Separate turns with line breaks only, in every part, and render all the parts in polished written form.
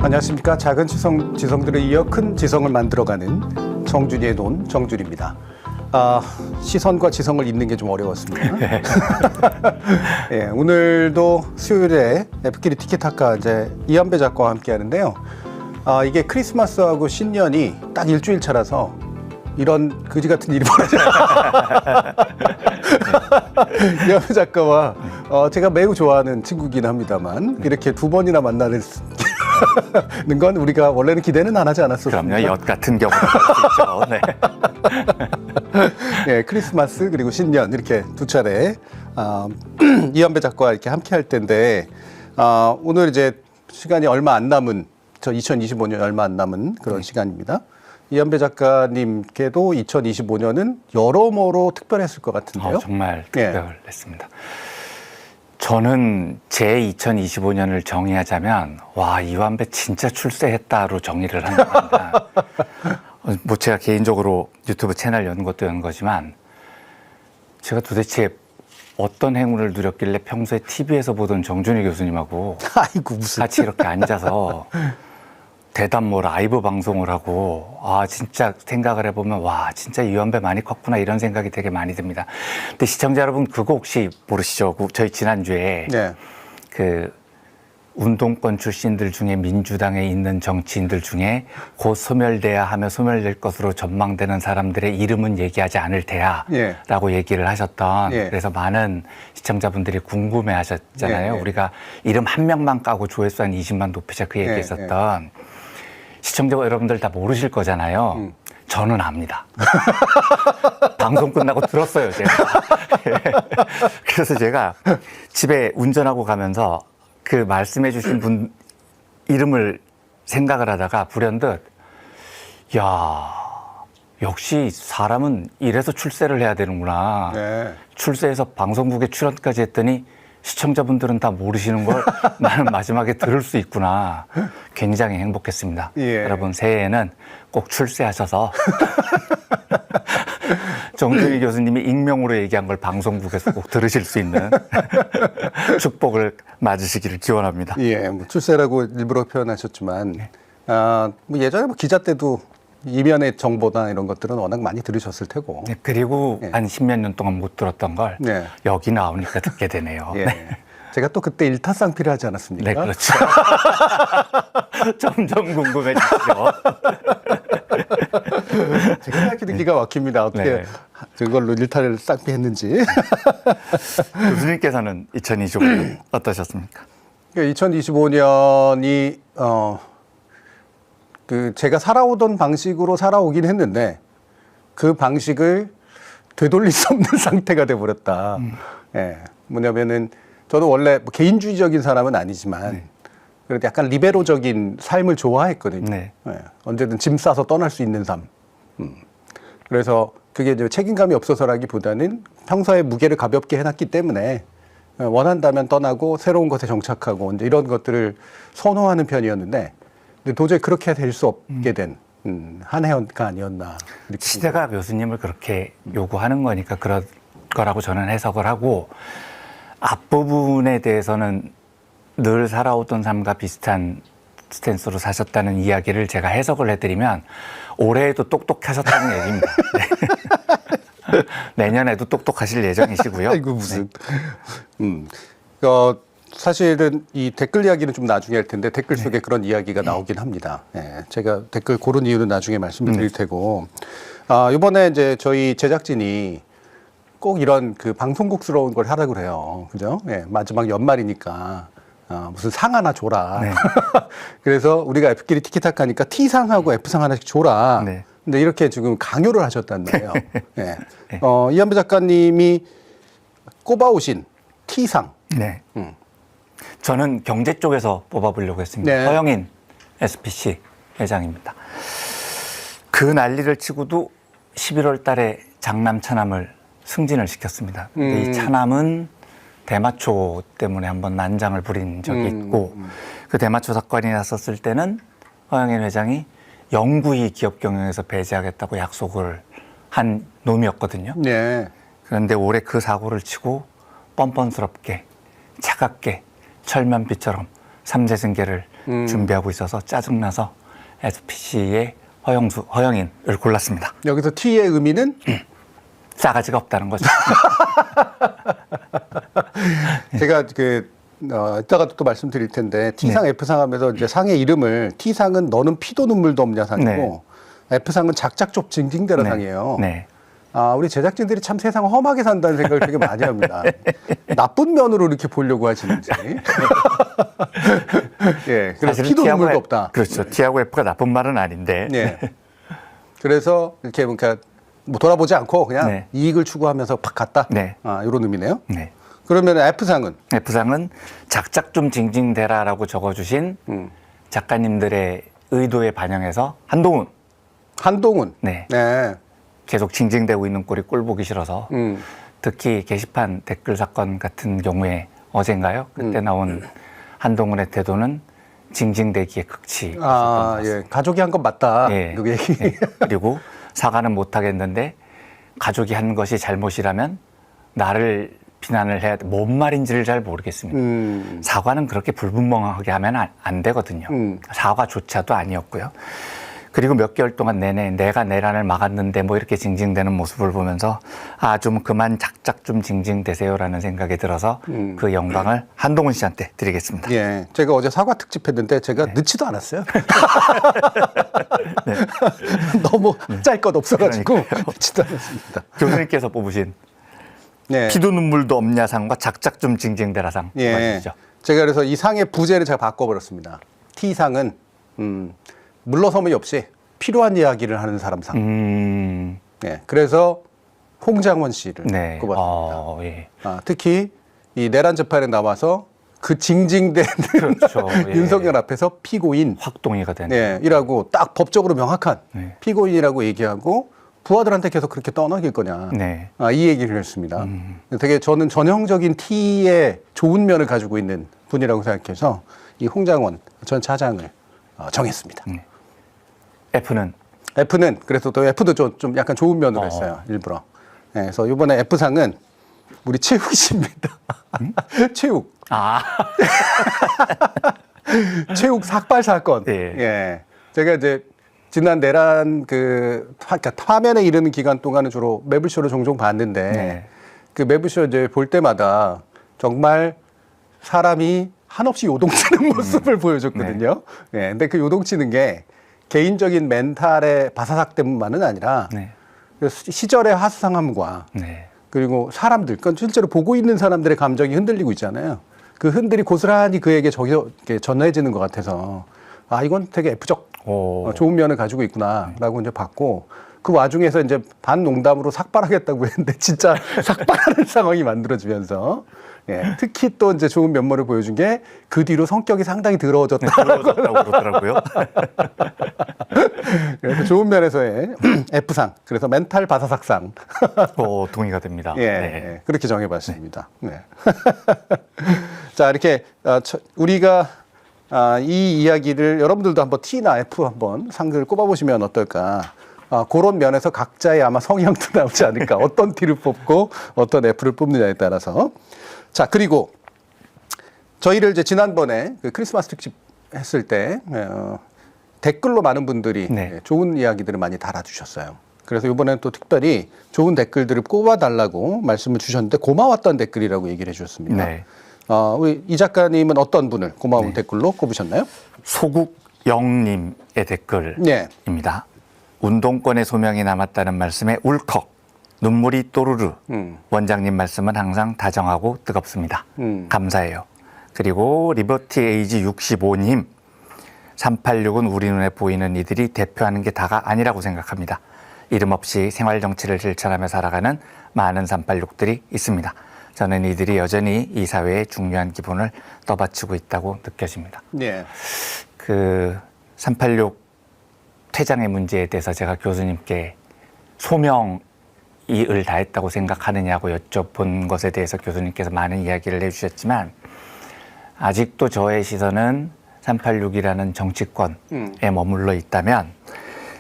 안녕하십니까. 작은 지성들을 이어 큰 지성을 만들어가는 정준이의 논 정준입니다. 시선과 지성을 잇는 게 좀 어려웠습니다. 예, 오늘도 수요일에 F끼리 티켓타카 이제 이한배 작가와 함께 하는데요. 이게 크리스마스하고 신년이 딱 일주일 차라서 이런 그지 같은 일이 벌어져요. 이한배 작가와 제가 매우 좋아하는 친구긴 합니다만 이렇게 두 번이나 만나는 건 우리가 원래는 기대는 안 하지 않았었습니까?
그럼요. 엿 같은 경우가 있죠. 네.
네, 크리스마스 그리고 신년 이렇게 두 차례 이한배 작가와 이렇게 함께 할 텐데 오늘 이제 시간이 얼마 안 남은 2025년 얼마 안 남은 그런 시간입니다. 이한배 작가님께도 2025년은 여러모로 특별했을 것 같은데요.
정말 특별했습니다. 저는 제 2025년을 정의하자면 이한배 진짜 출세했다로 정의를 합니다. 뭐 제가 개인적으로 유튜브 채널 여는 것도 여는 거지만 제가 도대체 어떤 행운을 누렸길래 평소에 TV에서 보던 정준희 교수님하고 같이 이렇게 앉아서 대담모 라이브 방송을 하고 진짜 생각을 해보면 진짜 이한배 많이 컸구나 이런 생각이 되게 많이 듭니다. 근데 시청자 여러분 그거 혹시 모르시죠? 저희 지난주에 그 운동권 출신들 중에 민주당에 있는 정치인들 중에 곧 소멸돼야 하며 소멸될 것으로 전망되는 사람들의 이름은 얘기하지 않을 테야 라고 얘기를 하셨던 그래서 많은 시청자분들이 궁금해 하셨잖아요. 우리가 이름 한 명만 까고 조회수 한 20만 높이자 그 얘기했었던 시청자 여러분들 다 모르실 거잖아요. 저는 압니다. 방송 끝나고 들었어요, 제가. 그래서 제가 집에 운전하고 가면서 그 말씀해 주신 분 이름을 생각을 하다가 불현듯 역시 사람은 이래서 출세를 해야 되는구나. 출세해서 방송국에 출연까지 했더니 시청자분들은 다 모르시는 걸 나는 마지막에 들을 수 있구나. 굉장히 행복했습니다. 여러분 새해에는 꼭 출세하셔서 정준희 교수님이 익명으로 얘기한 걸 방송국에서 꼭 들으실 수 있는 축복을 맞으시기를 기원합니다.
뭐 출세라고 일부러 표현하셨지만 뭐 예전에 기자 때도 이면의 정보나 이런 것들은 워낙 많이 들으셨을 테고.
그리고 한 10몇 년 동안 못 들었던 걸 여기 나오니까 듣게 되네요.
제가 또 그때 일타쌍피를 하지 않았습니까?
네, 그렇죠. 점점 궁금해지죠.
제가 생각해도 기가 막힙니다. 어떻게 그걸로 일타를 쌍피했는지.
교수님께서는 2025년 어떠셨습니까?
2025년이 제가 살아오던 방식으로 살아오긴 했는데 그 방식을 되돌릴 수 없는 상태가 돼버렸다. 뭐냐면은 저도 원래 뭐 개인주의적인 사람은 아니지만 그래도 약간 리베로적인 삶을 좋아했거든요. 언제든 짐 싸서 떠날 수 있는 삶. 그래서 그게 이제 책임감이 없어서라기보다는 평소에 무게를 가볍게 해놨기 때문에 원한다면 떠나고 새로운 것에 정착하고 이제 이런 것들을 선호하는 편이었는데 근데 도저히 그렇게 될 수 없게 된 한 해가 아니었나.
시대가 교수님을 그렇게 요구하는 거니까 그럴 거라고 저는 해석을 하고 앞부분에 대해서는 늘 살아오던 삶과 비슷한 스탠스로 사셨다는 이야기를 제가 해석을 해드리면 올해에도 똑똑하셨다는 얘기입니다. 내년에도 똑똑하실 예정이시고요.
이거 무슨. 사실은 이 댓글 이야기는 좀 나중에 할 텐데 댓글 속에 그런 이야기가 나오긴 합니다. 제가 댓글 고른 이유는 나중에 말씀을 드릴 테고 이번에 이제 저희 제작진이 꼭 이런 그 방송국스러운 걸 하라고 그래요. 그죠? 마지막 연말이니까 무슨 상 하나 줘라. 그래서 우리가 F끼리 티켓타카니까 T상하고 F상 하나씩 줘라. 근데 이렇게 지금 강요를 하셨단 말이에요. 이한배 작가님이 꼽아오신 T상.
저는 경제 쪽에서 뽑아보려고 했습니다. 허영인 SPC 회장입니다. 그 난리를 치고도 11월 달에 장남 차남을 승진을 시켰습니다. 근데 이 차남은 대마초 때문에 한번 난장을 부린 적이 있고 그 대마초 사건이 났었을 때는 허영인 회장이 영구히 기업 경영에서 배제하겠다고 약속을 한 놈이었거든요. 그런데 올해 그 사고를 치고 뻔뻔스럽게 차갑게 철면피처럼 삼재승계를 준비하고 있어서 짜증나서 SPC의 허영인을 골랐습니다.
여기서 T의 의미는
싸가지가 없다는 거죠.
제가 이따가 또 말씀드릴 텐데 T상, F상 하면서 이제 상의 이름을 T상은 너는 피도 눈물도 없냐 상이고 F상은 작작좁 징징대라 상이에요.
네.
아, 우리 제작진들이 참 세상 험하게 산다는 생각을 되게 많이 합니다. 나쁜 면으로 이렇게 보려고 하시는지. 예, 그래서
사실은
피도
T하고
눈물도 없다.
그렇죠. T하고 F가 나쁜 말은 아닌데.
예. 그래서 이렇게 그러니까 뭐 돌아보지 않고 그냥
네.
이익을 추구하면서 팍 갔다.
네.
아, 이런 의미네요.
네.
그러면 F상은?
F상은 작작 좀 징징대라라고 적어주신 작가님들의 의도에 반영해서
한동훈.
네.
네.
계속 징징대고 있는 꼴이 꼴 보기 싫어서 특히 게시판 댓글 사건 같은 경우에 어젠가요? 그때 나온 한동훈의 태도는 징징대기의 극치 있었던 것
아,
같습니다.
예. 가족이 한 건 맞다.
예.
그 얘기.
예. 그리고 사과는 못 하겠는데 가족이 한 것이 잘못이라면 나를 비난을 해야 돼. 뭔 말인지를 잘 모르겠습니다. 사과는 그렇게 불분명하게 하면 안 되거든요. 사과조차도 아니었고요. 그리고 몇 개월 동안 내내 내가 내란을 막았는데 뭐 이렇게 징징대는 모습을 보면서 아, 좀 그만 작작 좀 징징대세요라는 생각이 들어서 그 영광을 한동훈 씨한테 드리겠습니다.
예. 제가 어제 사과 특집 했는데 제가 늦지도 않았어요.
네.
너무 짤 것 없어가지고
그러니까요.
늦지도 않았습니다.
교수님께서 뽑으신
네.
피도 눈물도 없냐 상과 작작 좀 징징대라 상
예.
맞으시죠?
제가 그래서 이 상의 부제를 제가 바꿔버렸습니다. T상은 물러섬이 없이 필요한 이야기를 하는 사람 상. 네. 그래서 홍장원 씨를
네.
꼽았습니다.
예.
아, 특히 이 내란 재판에 나와서 그 징징대는
그렇죠. 예.
윤석열 앞에서 피고인
확동이가 되는.
네, 이라고 딱 법적으로 명확한
네.
피고인이라고 얘기하고 부하들한테 계속 그렇게 떠넘길 거냐.
네.
아, 이 얘기를 했습니다. 되게 저는 전형적인 T의 좋은 면을 가지고 있는 분이라고 생각해서 이 홍장원 전 차장을 정했습니다.
F는
F는 그래서 또 F도 좀 약간 좋은 면으로 했어요. 일부러. 네, 그래서 이번에 F상은 우리 최욱 씨입니다. 최욱.
아.
최욱 삭발 사건.
예.
예. 제가 이제 지난 내란 그러니까 파면에 이르는 기간 동안은 주로 매블쇼를 종종 봤는데
네.
그 매블쇼 이제 볼 때마다 정말 사람이 한없이 요동치는 모습을 보여줬거든요. 예. 근데 그 요동치는 게 개인적인 멘탈의 바사삭됨만은 아니라
네.
그 시절의 화수상함과
네.
그리고 사람들, 그러니까 실제로 보고 있는 사람들의 감정이 흔들리고 있잖아요. 그 흔들이 고스란히 그에게 전해지는 것 같아서 아, 이건 되게 F적 좋은 면을 가지고 있구나라고 이제 봤고 그 와중에서 이제 반농담으로 삭발하겠다고 했는데 진짜 삭발하는 상황이 만들어지면서 예, 특히 또 이제 좋은 면모를 보여준 게 그 뒤로 성격이 상당히 더러워졌다고
그러더라고요.
그래서 좋은 면에서의 F상, 그래서 멘탈 바사삭상.
동의가 됩니다.
예,
네.
예, 그렇게 정해봤습니다. 네. 자, 이렇게 우리가 이 이야기를 여러분들도 한번 T나 F 한번 상들을 꼽아보시면 어떨까. 그런 면에서 각자의 아마 성향도 나오지 않을까. 어떤 T를 뽑고 어떤 F를 뽑느냐에 따라서. 자, 그리고 저희를 이제 지난번에 그 크리스마스 특집 했을 때 댓글로 많은 분들이
네.
좋은 이야기들을 많이 달아주셨어요. 그래서 이번에는 또 특별히 좋은 댓글들을 꼽아달라고 말씀을 주셨는데 고마웠던 댓글이라고 얘기를 해주셨습니다.
네.
우리 이 작가님은 어떤 분을 고마운 댓글로 꼽으셨나요?
소국영님의
네.
댓글입니다. 운동권의 소명이 남았다는 말씀에 울컥 눈물이 또르르. 원장님 말씀은 항상 다정하고 뜨겁습니다. 감사해요. 그리고 리버티 에이지 65님 386은 우리 눈에 보이는 이들이 대표하는 게 다가 아니라고 생각합니다. 이름 없이 생활 정치를 실천하며 살아가는 많은 386들이 있습니다. 저는 이들이 여전히 이 사회에 중요한 기본을 떠받치고 있다고 느껴집니다.
네.
그 386 퇴장의 문제에 대해서 제가 교수님께 소명을 다했다고 생각하느냐고 여쭤본 것에 대해서 교수님께서 많은 이야기를 해주셨지만 아직도 저의 시선은 386이라는 정치권에 머물러 있다면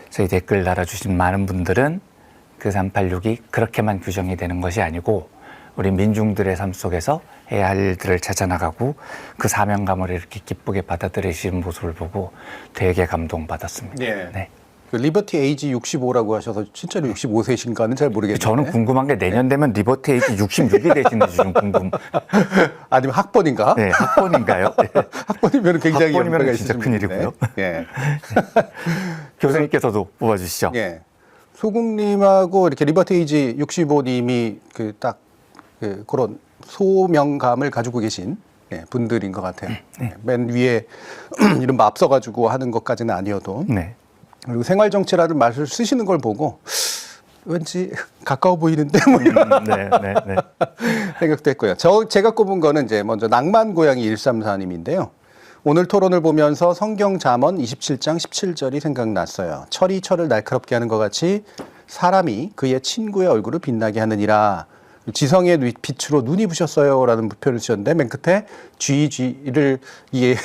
저희 댓글 달아주신 많은 분들은 그 386이 그렇게만 규정이 되는 것이 아니고 우리 민중들의 삶 속에서 해야 할 일들을 찾아나가고 그 사명감을 이렇게 기쁘게 받아들이시는 모습을 보고 되게 감동받았습니다.
예.
네.
그 리버티 에이지 65라고 하셔서 진짜로 65세신가는 잘 모르겠는데.
저는 궁금한 게 내년 되면 리버티 에이지 66이 되시는지 좀 궁금.
아니면 학번인가?
네, 학번인가요?
학번이면 굉장히
학번이면
연배가
진짜
있으신
큰일이고요.
분인데. 예.
교수님께서도 뽑아주시죠.
예. 소국님하고 이렇게 리버티 에이지 65님이 그 딱 그런 소명감을 가지고 계신 분들인 것 같아요. 맨 위에 이른바 앞서가지고 하는 것까지는 아니어도.
네.
그리고 생활정치라는 말을 쓰시는 걸 보고 왠지 가까워 보이는데 뭐 이런
네, 네, 네.
생각도 했고요. 제가 꼽은 거는 이제 먼저 낭만고양이 134님인데요. 오늘 토론을 보면서 성경 잠언 27장 17절이 생각났어요. 철이 철을 날카롭게 하는 것 같이 사람이 그의 친구의 얼굴을 빛나게 하느니라. 지성의 빛으로 눈이 부셨어요라는 표현을 쓰셨는데 맨 끝에 GG를 이게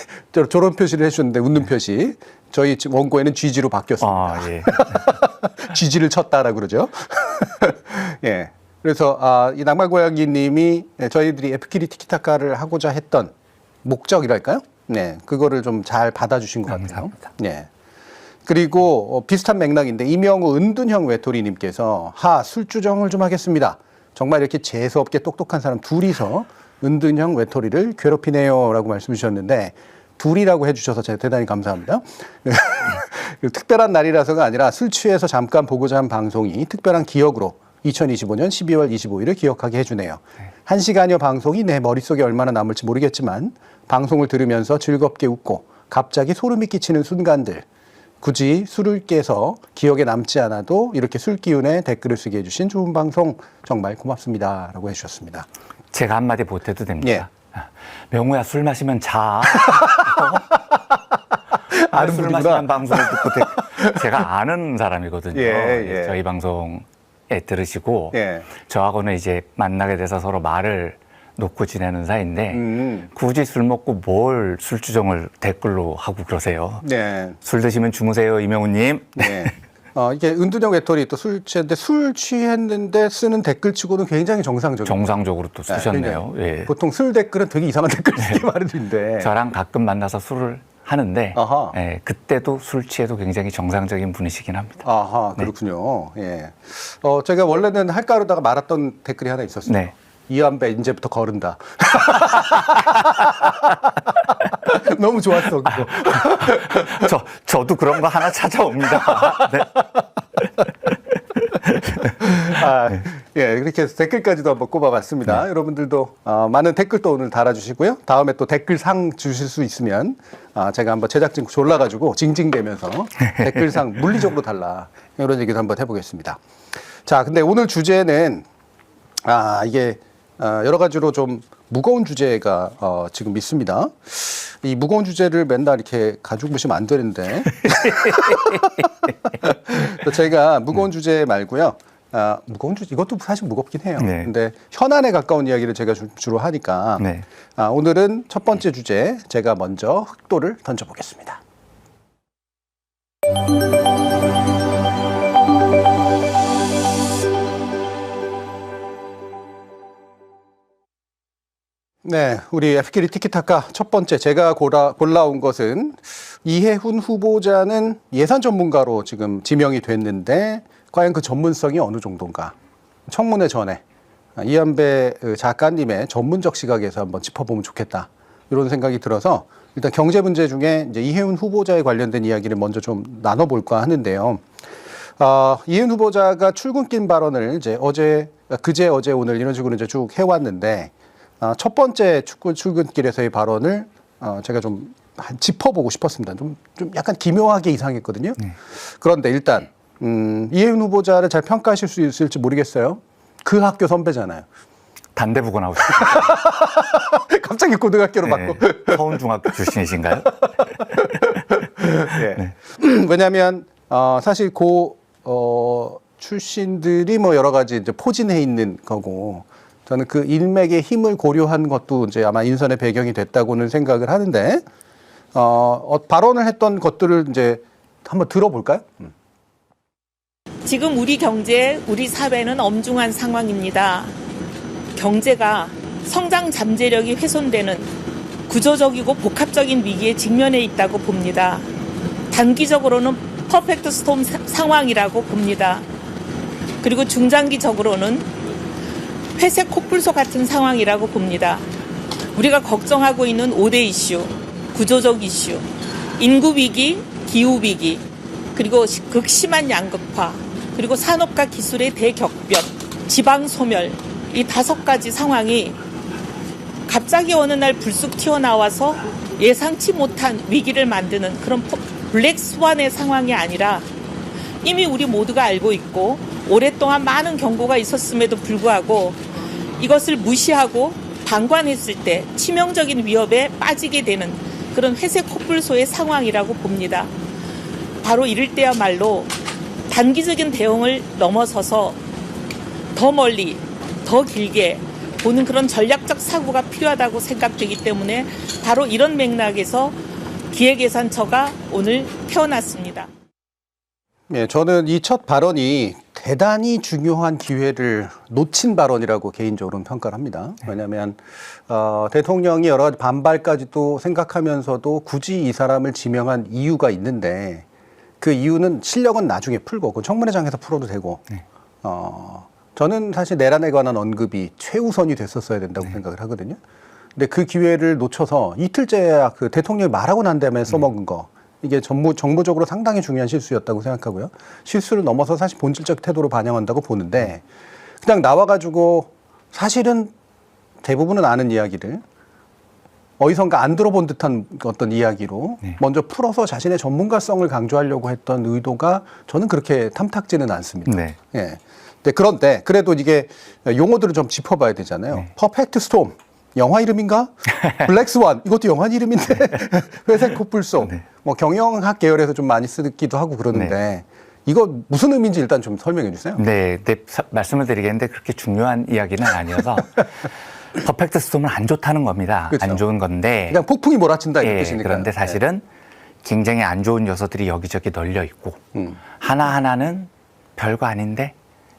저런 표시를 해주셨는데 웃는 표시. 저희 원고에는 GG로 바뀌었습니다.
아, 예.
GG를 쳤다라고 그러죠. 예. 그래서 이 낭만고양이님이 저희들이 F끼리 티키타카를 하고자 했던 목적이랄까요? 네, 그거를 좀 잘 받아주신 것 같아요.
감사합니다.
네. 그리고 비슷한 맥락인데 이명우 은둔형 외톨이님께서 술주정을 좀 하겠습니다. 정말 이렇게 재수없게 똑똑한 사람 둘이서 은둔형 외톨이를 괴롭히네요라고 말씀 주셨는데 둘이라고 해주셔서 제가 대단히 감사합니다. 특별한 날이라서가 아니라 술 취해서 잠깐 보고자 한 방송이 특별한 기억으로 2025년 12월 25일을 기억하게 해주네요. 1시간여 방송이 내 머릿속에 얼마나 남을지 모르겠지만 방송을 들으면서 즐겁게 웃고 갑자기 소름이 끼치는 순간들, 굳이 술을 깨서 기억에 남지 않아도 이렇게 술 기운에 댓글을 쓰게 해주신 좋은 방송 정말 고맙습니다 라고 해주셨습니다.
제가 한마디 보태도 됩니다.
예.
명호야, 술 마시면 자.
아는
술
분이구나.
마시는 방송을 듣고 제가 아는 사람이거든요.
예.
저희 방송에 들으시고
예.
저하고는 이제 만나게 돼서 서로 말을 놓고 지내는 사이인데 굳이 술 먹고 뭘 술주정을 댓글로 하고 그러세요.
네.
술 드시면 주무세요, 이명우님.
네. 이게 은둔형 외톨이 또 술 취했는데 술 취했는데 쓰는 댓글 치고는 굉장히 정상적이에요.
정상적으로 또 쓰셨네요. 예.
보통 술 댓글은 되게 이상한 댓글 쓰기 마련인데.
저랑 가끔 만나서 술을 하는데
아하.
예, 그때도 술 취해도 굉장히 정상적인 분이시긴 합니다.
아하, 그렇군요. 예. 제가 원래는 할까 그러다가 말았던 댓글이 하나 있었어요.
네.
이완배 이제부터 거른다. 너무 좋았어, 그거.
저도 그런 거 하나 찾아옵니다. 네.
예, 그렇게 해서 댓글까지도 한번 꼽아봤습니다. 여러분들도 많은 댓글 또 오늘 달아주시고요. 다음에 또 댓글상 주실 수 있으면 제가 한번 제작진 졸라가지고 징징대면서 댓글상 물리적으로 달라 이런 얘기도 한번 해보겠습니다. 자, 근데 오늘 주제는 이게 여러 가지로 좀 무거운 주제가 지금 있습니다. 이 무거운 주제를 맨날 이렇게 가지고 보시면 안 되는데 제가 무거운 주제 말고요. 무거운 주제 이것도 사실 무겁긴 해요.
네.
근데 현안에 가까운 이야기를 제가 주로 하니까
네.
오늘은 첫 번째 주제 제가 먼저 흑도를 던져보겠습니다. 네, 우리 F끼리 티키타카 첫 번째 제가 골라온 것은 이해훈 후보자는 예산 전문가로 지금 지명이 됐는데 과연 그 전문성이 어느 정도인가? 청문회 전에 이완배 작가님의 전문적 시각에서 한번 짚어보면 좋겠다 이런 생각이 들어서 일단 경제 문제 중에 이제 이해훈 후보자에 관련된 이야기를 먼저 좀 나눠볼까 하는데요. 이해훈 후보자가 출근길 발언을 이제 그제 어제 오늘 이런 식으로 이제 쭉 해왔는데. 첫 번째 출근길에서의 발언을 제가 좀 짚어보고 싶었습니다. 좀 약간 기묘하게 이상했거든요. 그런데 일단 이해훈 후보자를 잘 평가하실 수 있을지 모르겠어요. 그 학교 선배잖아요.
단대부고 나오셨어요.
갑자기 고등학교로 바꿔.
서운중학교 출신이신가요?
네. 왜냐하면 사실 출신들이 뭐 여러 가지 이제 포진해 있는 거고. 저는 그 인맥의 힘을 고려한 것도 이제 아마 인선의 배경이 됐다고는 생각을 하는데, 발언을 했던 것들을 이제 한번 들어볼까요?
지금 우리 경제, 우리 사회는 엄중한 상황입니다. 경제가 성장 잠재력이 훼손되는 구조적이고 복합적인 위기에 직면해 있다고 봅니다. 단기적으로는 퍼펙트 스톰 상황이라고 봅니다. 그리고 중장기적으로는 회색 코뿔소 같은 상황이라고 봅니다. 우리가 걱정하고 있는 5대 이슈, 구조적 이슈, 인구 위기, 기후 위기, 그리고 극심한 양극화, 그리고 산업과 기술의 대격변, 지방 소멸, 이 5가지 상황이 갑자기 어느 날 불쑥 튀어나와서 예상치 못한 위기를 만드는 그런 블랙 스완의 상황이 아니라 이미 우리 모두가 알고 있고 오랫동안 많은 경고가 있었음에도 불구하고 이것을 무시하고 방관했을 때 치명적인 위협에 빠지게 되는 그런 회색 코뿔소의 상황이라고 봅니다. 바로 이럴 때야말로 단기적인 대응을 넘어서서 더 멀리, 더 길게 보는 그런 전략적 사고가 필요하다고 생각되기 때문에 바로 이런 맥락에서 기획예산처가 오늘 태어났습니다.
예, 저는 이 첫 발언이 대단히 중요한 기회를 놓친 발언이라고 개인적으로는 평가를 합니다. 왜냐하면 대통령이 여러 가지 반발까지도 생각하면서도 굳이 이 사람을 지명한 이유가 있는데 그 이유는 실력은 나중에 풀고 그 청문회장에서 풀어도 되고 저는 사실 내란에 관한 언급이 최우선이 됐었어야 된다고 생각을 하거든요. 근데 그 기회를 놓쳐서 이틀째야 그 대통령이 말하고 난 다음에 써먹은 거 이게 정무적으로 상당히 중요한 실수였다고 생각하고요. 실수를 넘어서 사실 본질적 태도로 반영한다고 보는데 그냥 나와가지고 사실은 대부분은 아는 이야기를 어디선가 안 들어본 듯한 어떤 이야기로 먼저 풀어서 자신의 전문가성을 강조하려고 했던 의도가 저는 그렇게 탐탁지는 않습니다.
네.
예. 그런데 그래도 이게 용어들을 좀 짚어봐야 되잖아요. 퍼펙트 스톰. 영화 이름인가? 블랙스완 이것도 영화 이름인데 회색 코뿔소 뭐 경영학 계열에서 좀 많이 쓰기도 하고 그러는데 이거 무슨 의미인지 일단 좀 설명해 주세요.
네, 말씀을 드리겠는데 그렇게 중요한 이야기는 아니어서 퍼펙트 스톰은 안 좋다는 겁니다.
그렇죠.
안 좋은 건데
그냥 폭풍이 몰아친다 이런
예,
뜻이니까.
그런데 사실은 굉장히 안 좋은 요소들이 여기저기 널려 있고 하나하나는 별거 아닌데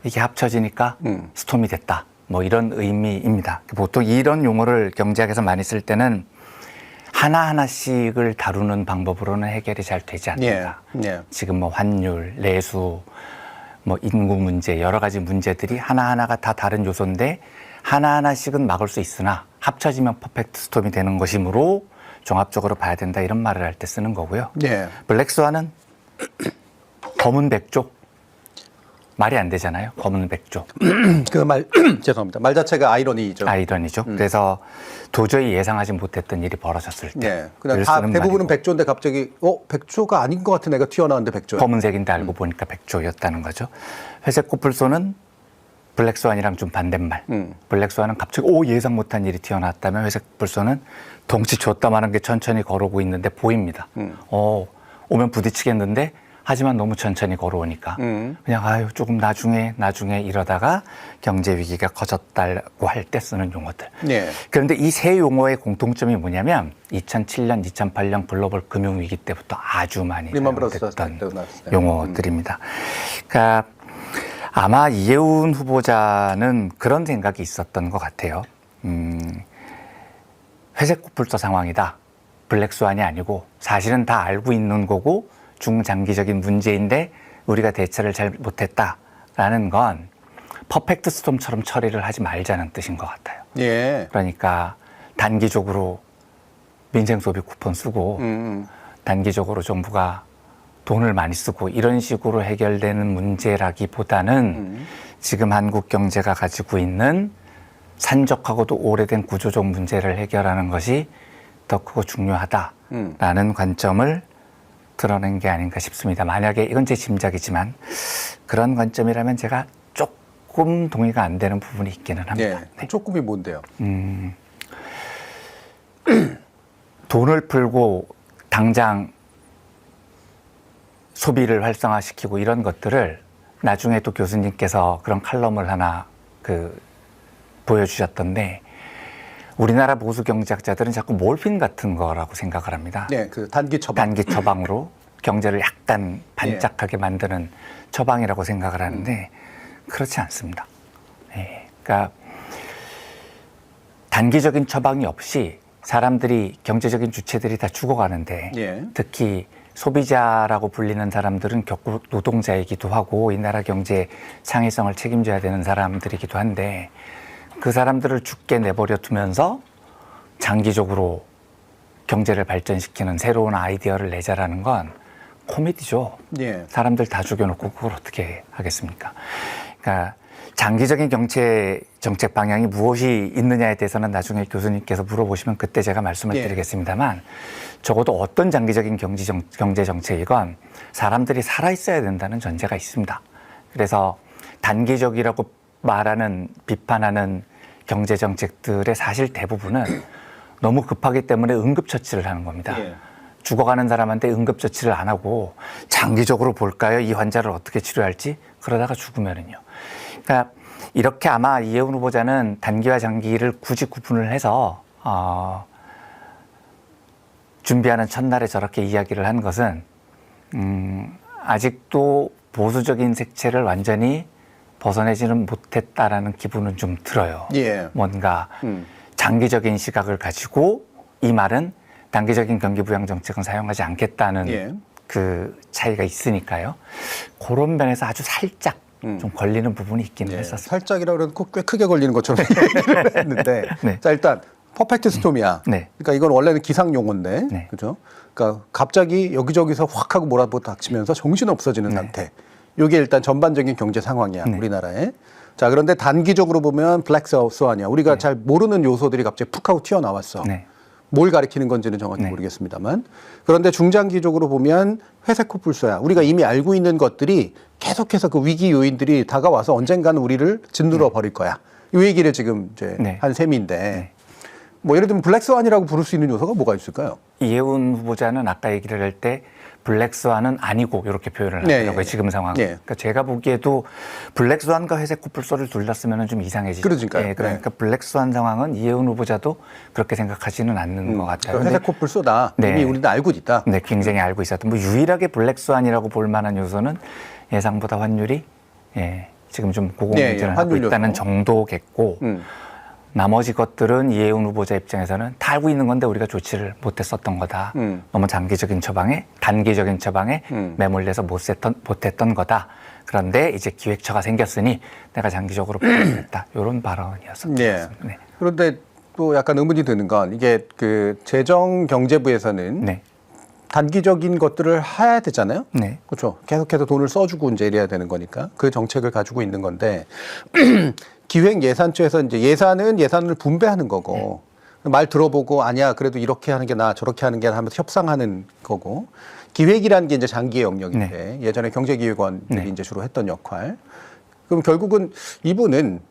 이게 합쳐지니까 스톰이 됐다. 뭐 이런 의미입니다. 보통 이런 용어를 경제학에서 많이 쓸 때는 하나하나씩을 다루는 방법으로는 해결이 잘 되지 않는다. 지금 뭐 환율, 내수, 뭐 인구 문제, 여러 가지 문제들이 하나하나가 다 다른 요소인데 하나하나씩은 막을 수 있으나 합쳐지면 퍼펙트 스톰이 되는 것이므로 종합적으로 봐야 된다 이런 말을 할 때 쓰는 거고요. 블랙스완은 검은 백조. 말이 안 되잖아요. 검은 백조.
그 말 죄송합니다. 말 자체가 아이러니죠.
아이러니죠. 그래서 도저히 예상하지 못했던 일이 벌어졌을 때.
그냥 다 대부분은 백조인데 갑자기 백조가 아닌 것 같은 애가 튀어나왔는데 백조야.
검은색인데 알고 보니까 백조였다는 거죠. 회색 코뿔소는 블랙스완이랑 좀 반대말. 블랙스완은 갑자기 예상 못한 일이 튀어나왔다면 회색 코뿔소는 덩치 줬다마는 게 천천히 걸어오고 있는데 보입니다. 오면 부딪히겠는데 하지만 너무 천천히 걸어오니까 그냥 조금 나중에 이러다가 경제 위기가 커졌다고 할 때 쓰는 용어들. 그런데 이 세 용어의 공통점이 뭐냐면 2007년, 2008년 글로벌 금융 위기 때부터 아주 많이 사용됐던 용어들입니다. 그러니까 아마 이해운 후보자는 그런 생각이 있었던 것 같아요. 회색 코뿔소 상황이다. 블랙스완이 아니고 사실은 다 알고 있는 거고 중장기적인 문제인데 우리가 대처를 잘 못했다라는 건 퍼펙트 스톰처럼 처리를 하지 말자는 뜻인 것 같아요. 그러니까 단기적으로 민생소비 쿠폰 쓰고 단기적으로 정부가 돈을 많이 쓰고 이런 식으로 해결되는 문제라기보다는 지금 한국 경제가 가지고 있는 산적하고도 오래된 구조적 문제를 해결하는 것이 더 크고 중요하다라는 관점을 드러낸 게 아닌가 싶습니다. 만약에 이건 제 짐작이지만 그런 관점이라면 제가 조금 동의가 안 되는 부분이 있기는 합니다.
조금이 뭔데요?
돈을 풀고 당장 소비를 활성화시키고 이런 것들을 나중에 또 교수님께서 그런 칼럼을 하나 보여주셨던데 우리나라 보수 경제학자들은 자꾸 몰핀 같은 거라고 생각을 합니다.
그 단기 처방으로
경제를 약간 반짝하게 만드는 처방이라고 생각을 하는데 그렇지 않습니다. 그러니까 단기적인 처방이 없이 사람들이 경제적인 주체들이 다 죽어가는데
예.
특히 소비자라고 불리는 사람들은 결국 노동자이기도 하고 이 나라 경제 창의성을 책임져야 되는 사람들이기도 한데 그 사람들을 죽게 내버려 두면서 장기적으로 경제를 발전시키는 새로운 아이디어를 내자라는 건 코미디죠.
예.
사람들 다 죽여놓고 그걸 어떻게 하겠습니까? 그러니까 장기적인 경제 정책 방향이 무엇이 있느냐에 대해서는 나중에 교수님께서 물어보시면 그때 제가 말씀을
예.
드리겠습니다만 적어도 어떤 장기적인 경제 정책이건 사람들이 살아있어야 된다는 전제가 있습니다. 그래서 단기적이라고 말하는 비판하는 경제 정책들의 사실 대부분은 너무 급하기 때문에 응급처치를 하는 겁니다.
예.
죽어가는 사람한테 응급처치를 안 하고 장기적으로 볼까요? 이 환자를 어떻게 치료할지? 그러다가 죽으면은요. 그러니까 이렇게 아마 이혜훈 후보자는 단기와 장기를 굳이 구분을 해서 준비하는 첫날에 저렇게 이야기를 한 것은 아직도 보수적인 색채를 완전히 벗어내지는 못했다라는 기분은 좀 들어요.
예.
뭔가 장기적인 시각을 가지고 이 말은 단기적인 경기 부양 정책은 사용하지 않겠다는
예.
그 차이가 있으니까요. 그런 면에서 아주 살짝 좀 걸리는 부분이 있기는
예.
했었어요.
살짝이라고 그래도 꽤 크게 걸리는 것처럼 얘기를 했는데
네.
자 일단 퍼펙트 스톰이야.
네.
그러니까 이건 원래는 기상 용어인데
네.
그죠? 그러니까 갑자기 여기저기서 확 하고 몰아닥치면서 정신 없어지는
네.
상태. 이게 일단 전반적인 경제 상황이야
네.
우리나라에. 자 그런데 단기적으로 보면 블랙 스완이야. 우리가 잘 모르는 요소들이 갑자기 푹 하고 튀어나왔어.
네.
뭘 가리키는 건지는 정확히
네.
모르겠습니다만 그런데 중장기적으로 보면 회색 코뿔소야. 우리가 이미 알고 있는 것들이 계속해서 그 위기 요인들이 다가와서 언젠가는 우리를 짓눌러 버릴 거야. 이 얘기를 지금 이제
네.
한 셈인데
네.
뭐 예를 들면 블랙스완이라고 부를 수 있는 요소가 뭐가 있을까요?
이혜훈 후보자는 아까 얘기를 할 때 블랙스완은 아니고 이렇게 표현을
네,
하더라고요.
예.
지금 상황.
예.
그러니까 제가 보기에도 블랙스완과 회색 코뿔소를 둘렀으면 좀 이상해지죠.
그러니까요.
예, 그러니까 블랙스완 상황은 이혜훈 후보자도 그렇게 생각하지는 않는 것 같아요.
그 회색 코뿔소다.
네.
이미 우리는 알고 있다.
네, 굉장히 알고 있었던. 뭐 유일하게 블랙스완이라고 볼 만한 요소는 예상보다 환율이 지금 좀 고공행진을 하고
환율
있다는
요소.
정도겠고 나머지 것들은 이혜훈 후보자 입장에서는 다 알고 있는 건데 우리가 조치를 못했었던 거다. 너무 장기적인 처방에 단기적인 처방에 매몰려서 못했던 거다. 그런데 이제 기획처가 생겼으니 내가 장기적으로 필요했다. 이런 발언이었습니다.
네.
네.
그런데 또 약간 의문이 드는 건 이게 그 재정경제부에서는
네.
단기적인 것들을 해야 되잖아요.
네.
그렇죠. 계속해서 돈을 써주고 이제 이래야 되는 거니까 그 정책을 가지고 있는 건데 기획예산처에서 이제 예산을 분배하는 거고 말 들어보고 아니야 그래도 이렇게 하는 게 나 저렇게 하는 게 나 하면서 협상하는 거고 기획이라는 게 이제 장기의 영역인데 예전에 경제기획원들이
네.
이제 주로 했던 역할. 그럼 결국은 이분은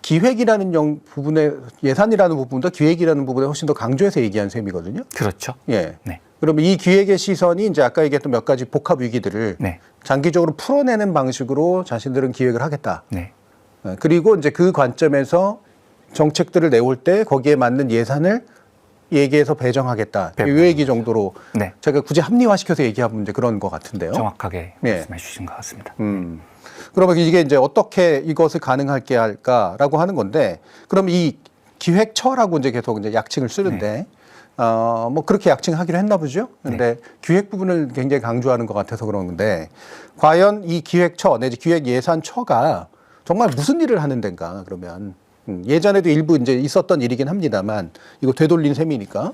기획이라는 부분에 예산이라는 부분보다 기획이라는 부분에 훨씬 더 강조해서 얘기한 셈이거든요.
그렇죠.
예.
네.
그러면 이 기획의 시선이 이제 아까 얘기했던 몇 가지 복합 위기들을
네.
장기적으로 풀어내는 방식으로 자신들은 기획을 하겠다.
네.
그리고 이제 그 관점에서 정책들을 내올 때 거기에 맞는 예산을 얘기해서 배정하겠다. 이 얘기 정도로
네.
제가 굳이 합리화시켜서 얘기하면 이제 그런 것 같은데요.
정확하게
네.
말씀해 주신 것 같습니다.
그러면 이게 이제 어떻게 이것을 가능하게 할까라고 하는 건데, 그럼 이 기획처라고 이제 계속 이제 약칭을 쓰는데, 뭐 그렇게 약칭하기로 했나 보죠. 근데 기획 부분을 굉장히 강조하는 것 같아서 그런 건데, 과연 이 기획처 내지 기획예산처가 정말 무슨 일을 하는 데인가 그러면 예전에도 일부 이제 있었던 일이긴 합니다만 이거 되돌린 셈이니까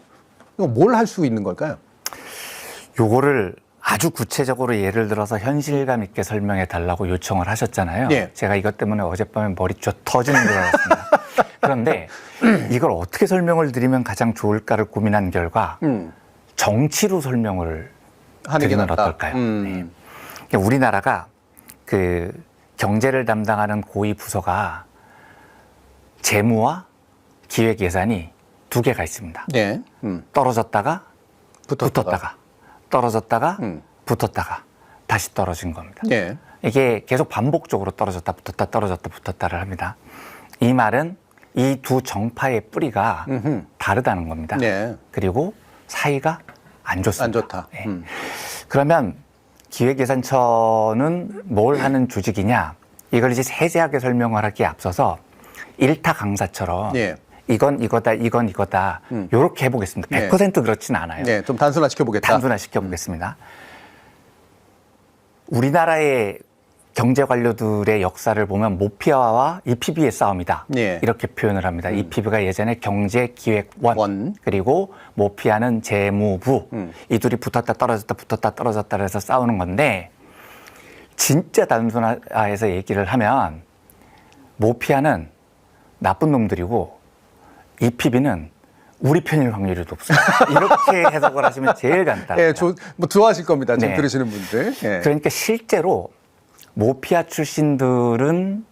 이거 뭘 할 수 있는 걸까요?
요거를 아주 구체적으로 예를 들어서 현실감 있게 설명해 달라고 요청을 하셨잖아요.
네.
제가 이것 때문에 어젯밤에 머리 쥐어 터지는 줄 알았습니다. 그런데 이걸 어떻게 설명을 드리면 가장 좋을까를 고민한 결과 정치로 설명을
하는 게
드리면
낫다.
어떨까요? 네. 그러니까 우리나라가 그 경제를 담당하는 고위 부서가 재무와 기획 예산이 두 개가 있습니다.
네.
떨어졌다가
붙었다가.
붙었다가 떨어졌다가 붙었다가 다시 떨어진 겁니다.
네.
이게 계속 반복적으로 떨어졌다 붙었다 떨어졌다 붙었다를 합니다. 이 말은 이 두 정파의 뿌리가 다르다는 겁니다.
네.
그리고 사이가 안 좋습니다.
안 좋다.
네. 그러면 기획예산처는 뭘 하는 조직이냐? 이걸 이제 세세하게 설명을 하기에 앞서서 일타 강사처럼
네.
이건 이거다, 이건 이거다. 요렇게 해보겠습니다. 100% 그렇진 않아요.
네, 좀 단순화시켜 보겠다.
단순화시켜 보겠습니다. 우리나라의 경제 관료들의 역사를 보면 모피아와 EPB의 싸움이다.
예.
이렇게 표현을 합니다. EPB가 예전에 경제기획원,
원.
그리고 모피아는 재무부. 이 둘이 붙었다 떨어졌다 해서 싸우는 건데, 진짜 단순화해서 얘기를 하면 모피아는 나쁜 놈들이고 EPB는 우리 편일 확률이 높습니다. 이렇게 해석을 하시면 제일 간단합니다.
예, 뭐 좋아하실 겁니다. 지금
네.
들으시는 분들. 예.
그러니까 실제로 모피아 출신들은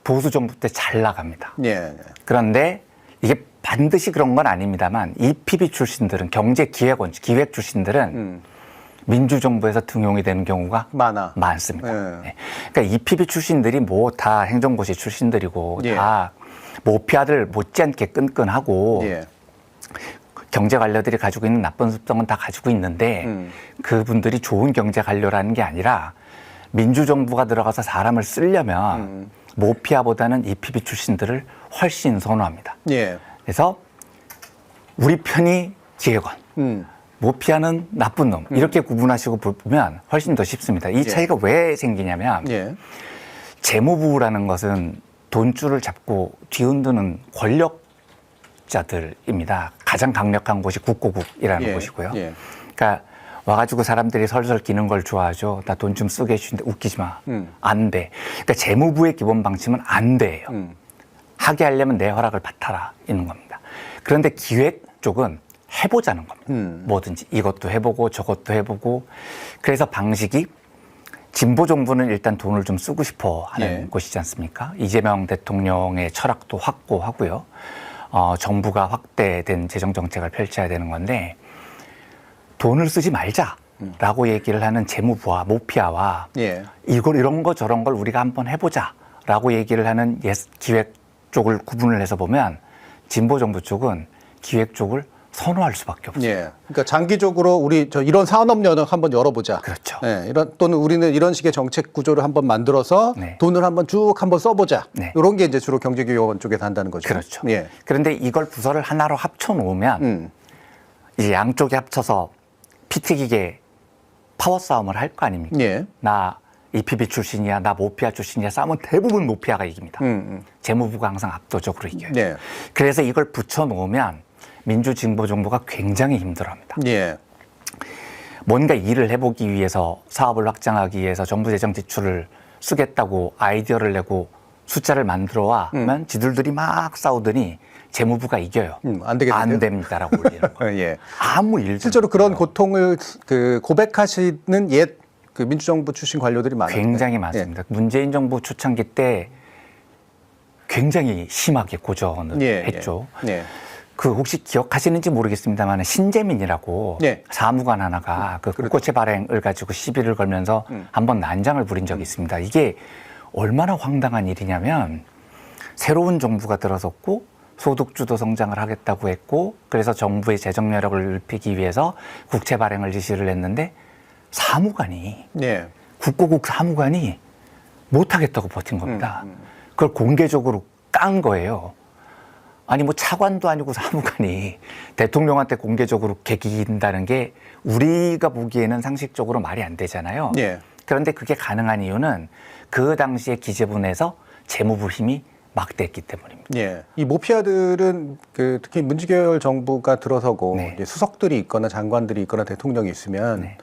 보수 정부 때 잘 나갑니다.
예.
그런데 이게 반드시 그런 건 아닙니다만 EPB 출신들은 경제기획원, 기획 출신들은 민주정부에서 등용이 되는 경우가 많습니다.
예.
네. 그러니까 EPB 출신들이 뭐 다 행정고시 출신들이고
예.
다 모피아들 못지않게 끈끈하고
예.
경제 관료들이 가지고 있는 나쁜 습성은 다 가지고 있는데 그분들이 좋은 경제 관료라는 게 아니라 민주정부가 들어가서 사람을 쓰려면 모피아보다는 EPB 출신들을 훨씬 선호합니다.
예.
그래서 우리 편이 기획원, 모피아는 나쁜 놈 이렇게 구분하시고 보면 훨씬 더 쉽습니다. 이 차이가 왜 생기냐면
예.
재무부라는 것은 돈줄을 잡고 뒤흔드는 권력자들입니다. 가장 강력한 곳이 국고국이라는
예.
곳이고요.
예.
그러니까 와가지고 사람들이 설설 기는 걸 좋아하죠. 나 돈 좀 쓰게 해주는데 웃기지 마. 안 돼. 그러니까 재무부의 기본 방침은 안 돼요. 하게 하려면 내 허락을 받아라 있는 겁니다. 그런데 기획 쪽은 해보자는 겁니다. 뭐든지 이것도 해보고 저것도 해보고. 그래서 방식이 진보 정부는 일단 돈을 좀 쓰고 싶어 하는
예.
곳이지 않습니까? 이재명 대통령의 철학도 확고하고요. 정부가 확대된 재정 정책을 펼쳐야 되는 건데 돈을 쓰지 말자라고 얘기를 하는 재무부와 모피아와
예.
이런 거 저런 걸 우리가 한번 해보자라고 얘기를 하는 기획 쪽을 구분을 해서 보면 진보 정부 쪽은 기획 쪽을 선호할 수밖에 없어요.
예. 그러니까 장기적으로 우리 이런 산업 영역 한번 열어보자.
그렇죠.
예. 또는 우리는 이런 식의 정책 구조를 한번 만들어서
네.
돈을 한번 쭉 한번 써보자.
네.
이런 게 이제 주로 경제기획원 쪽에서 한다는 거죠.
그렇죠.
예.
그런데 이걸 부서를 하나로 합쳐 놓으면 이제 양쪽이 합쳐서 피 튀기게 파워 싸움을 할 거 아닙니까?
예.
나 EPB 출신이야, 나 모피아 출신이야 싸우면 대부분 모피아가 이깁니다. 재무부가 항상 압도적으로 이겨요.
예.
그래서 이걸 붙여 놓으면 민주진보 정부가 굉장히 힘들어합니다.
예.
뭔가 일을 해보기 위해서 사업을 확장하기 위해서 정부 재정 지출을 쓰겠다고 아이디어를 내고 숫자를 만들어 와면 지들들이 막 싸우더니 재무부가 이겨요.
안 되겠는데요?
안 됩니다라고 올리는 거예요.
예.
아무 일도
실제로 그런
없어요.
고통을 고백하시는 옛 민주정부 출신 관료들이 많아요.
굉장히 많습니다. 문재인 정부 초창기 때 굉장히 심하게 고전을
예.
했죠.
예.
그 혹시 기억하시는지 모르겠습니다만 신재민이라고
네.
사무관 하나가 그 국고채 발행을 가지고 시비를 걸면서 한번 난장을 부린 적이 있습니다. 이게 얼마나 황당한 일이냐면 새로운 정부가 들어섰고 소득주도 성장을 하겠다고 했고 그래서 정부의 재정 여력을 넓히기 위해서 국채 발행을 지시를 했는데 사무관이
예.
국고국 사무관이 못하겠다고 버틴 겁니다. 그걸 공개적으로 깐 거예요. 아니 뭐 차관도 아니고 사무관이 대통령한테 공개적으로 개긴다는 게 우리가 보기에는 상식적으로 말이 안 되잖아요.
예.
그런데 그게 가능한 이유는 그 당시에 기재부 내에서 재무부 힘이 막대했기 때문입니다.
예. 이 모피아들은 특히 문재인 정부가 들어서고
네.
이제 수석들이 있거나 장관들이 있거나 대통령이 있으면
네.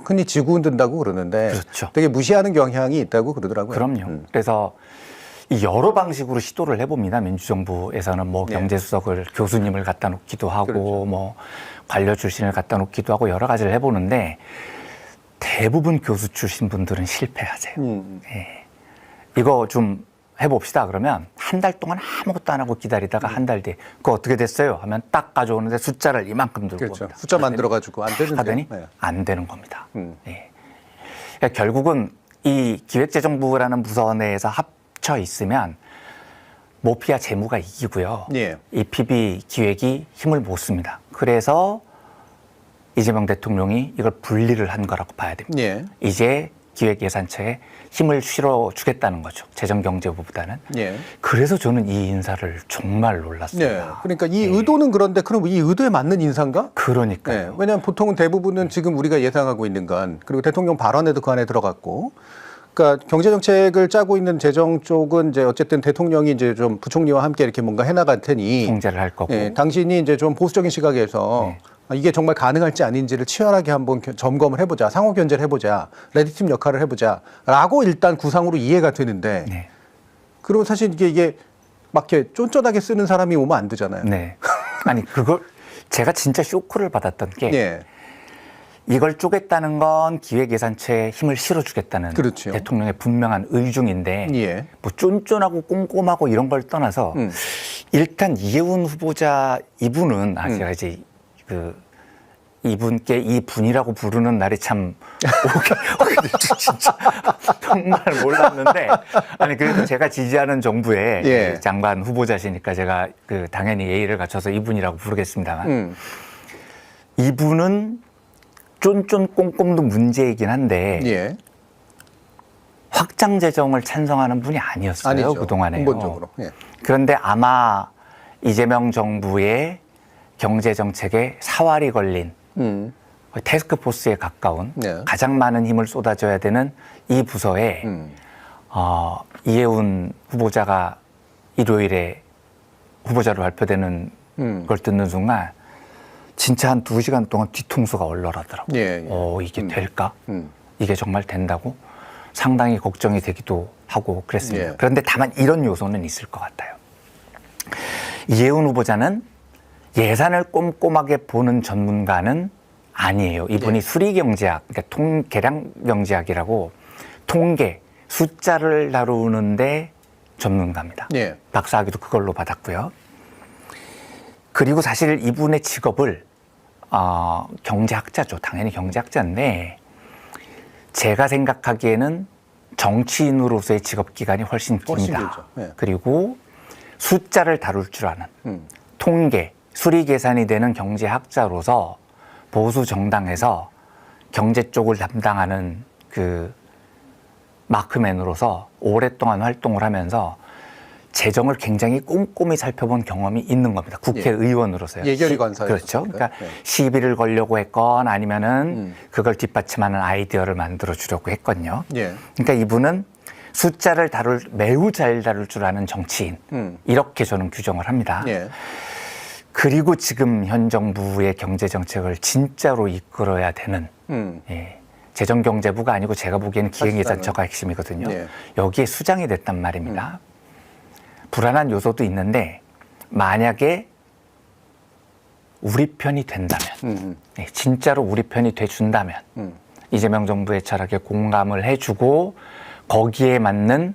흔히 지구 흔든다고 그러는데
그렇죠.
되게 무시하는 경향이 있다고 그러더라고요.
그럼요. 그래서 이 여러 방식으로 시도를 해봅니다. 민주정부에서는 뭐
네.
경제수석을 교수님을 갖다 놓기도 하고
그렇죠.
뭐 관료 출신을 갖다 놓기도 하고 여러 가지를 해보는데 대부분 교수 출신 분들은 실패하세요. 예. 이거 좀 해봅시다. 그러면 한 달 동안 아무것도 안 하고 기다리다가 한 달 뒤에 그거 어떻게 됐어요? 하면 딱 가져오는데 숫자를 이만큼 들고
그렇죠.
옵니다.
숫자 만들어가지고 안 되는데.
하더니
네.
안 되는 겁니다. 예. 그러니까 결국은 이 기획재정부라는 부서 내에서 합쳐 있으면 모피아 재무가 이기고요.
예.
EPB 기획이 힘을 못 씁니다. 그래서 이재명 대통령이 이걸 분리를 한 거라고 봐야 됩니다.
예.
이제 기획예산처에 힘을 실어주겠다는 거죠. 재정경제부보다는.
예.
그래서 저는 이 인사를 정말 놀랐습니다.
네. 그러니까 이 의도는 그런데 그럼 이 의도에 맞는 인사인가?
그러니까요.
네. 왜냐하면 보통은 대부분은 지금 우리가 예상하고 있는 건 그리고 대통령 발언에도 그 안에 들어갔고 그러니까 경제 정책을 짜고 있는 재정 쪽은 이제 어쨌든 대통령이 이제 좀 부총리와 함께 이렇게 뭔가 해나갈 테니
통제를 할 거고.
예, 당신이 이제 좀 보수적인 시각에서
네.
이게 정말 가능할지 아닌지를 치열하게 한번 점검을 해보자, 상호 견제를 해보자, 레드팀 역할을 해보자라고 일단 구상으로 이해가 되는데,
네.
그리고 사실 이게 막 이렇게 쫀쫀하게 쓰는 사람이 오면 안 되잖아요.
네. 아니 그걸 제가 진짜 쇼크를 받았던 게
예,
이걸 쪼갰다는 건 기획예산처에 힘을 실어주겠다는
그렇죠.
대통령의 분명한 의중인데
예,
뭐 쫀쫀하고 꼼꼼하고 이런 걸 떠나서 일단 이해운 후보자 이분은 제가 이제 이분께 이 분이라고 부르는 날이 참 오게 진짜 정말 몰랐는데 아니 그래도 제가 지지하는 정부의
예.
장관 후보자시니까 제가 당연히 예의를 갖춰서 이분이라고 부르겠습니다만 이분은 쫀쫀 꼼꼼도 문제이긴 한데
예,
확장 재정을 찬성하는 분이 아니었어요.
아니죠.
그동안에요.
근본적으로. 예.
그런데 아마 이재명 정부의 경제 정책에 사활이 걸린 태스크포스에 가까운
네.
가장 많은 힘을 쏟아줘야 되는 이 부서에 이해운 후보자가 일요일에 후보자로 발표되는 걸 듣는 순간 진짜 한 2시간 동안 뒤통수가 얼얼하더라고요.
예, 예.
이게 될까?
음.
이게 정말 된다고? 상당히 걱정이 되기도 하고 그랬습니다.
예.
그런데 다만 이런 요소는 있을 것 같아요. 이해운 후보자는 예산을 꼼꼼하게 보는 전문가는 아니에요. 이분이
예.
수리경제학, 그러니까 계량경제학이라고 통계, 숫자를 다루는데 전문가입니다.
예.
박사학위도 그걸로 받았고요. 그리고 사실 이분의 직업을 경제학자죠. 당연히 경제학자인데 제가 생각하기에는 정치인으로서의 직업 기간이 훨씬
훨씬
깁니다.
길죠. 예.
그리고 숫자를 다룰 줄 아는 통계, 수리 계산이 되는 경제학자로서 보수 정당에서 경제 쪽을 담당하는 마크맨으로서 오랫동안 활동을 하면서 재정을 굉장히 꼼꼼히 살펴본 경험이 있는 겁니다. 국회의원으로서요.
예결위 관사였죠.
그렇죠. 그러니까
네.
시비를 걸려고 했건 아니면은 그걸 뒷받침하는 아이디어를 만들어 주려고 했거든요.
예.
그러니까 이분은 숫자를 매우 잘 다룰 줄 아는 정치인. 이렇게 저는 규정을 합니다.
예.
그리고 지금 현 정부의 경제 정책을 진짜로 이끌어야 되는 재정경제부가 아니고 제가 보기에는 기획예산처가 핵심이거든요.
예.
여기에 수장이 됐단 말입니다. 불안한 요소도 있는데 만약에 우리 편이 된다면 진짜로 우리 편이 돼준다면 이재명 정부의 철학에 공감을 해주고 거기에 맞는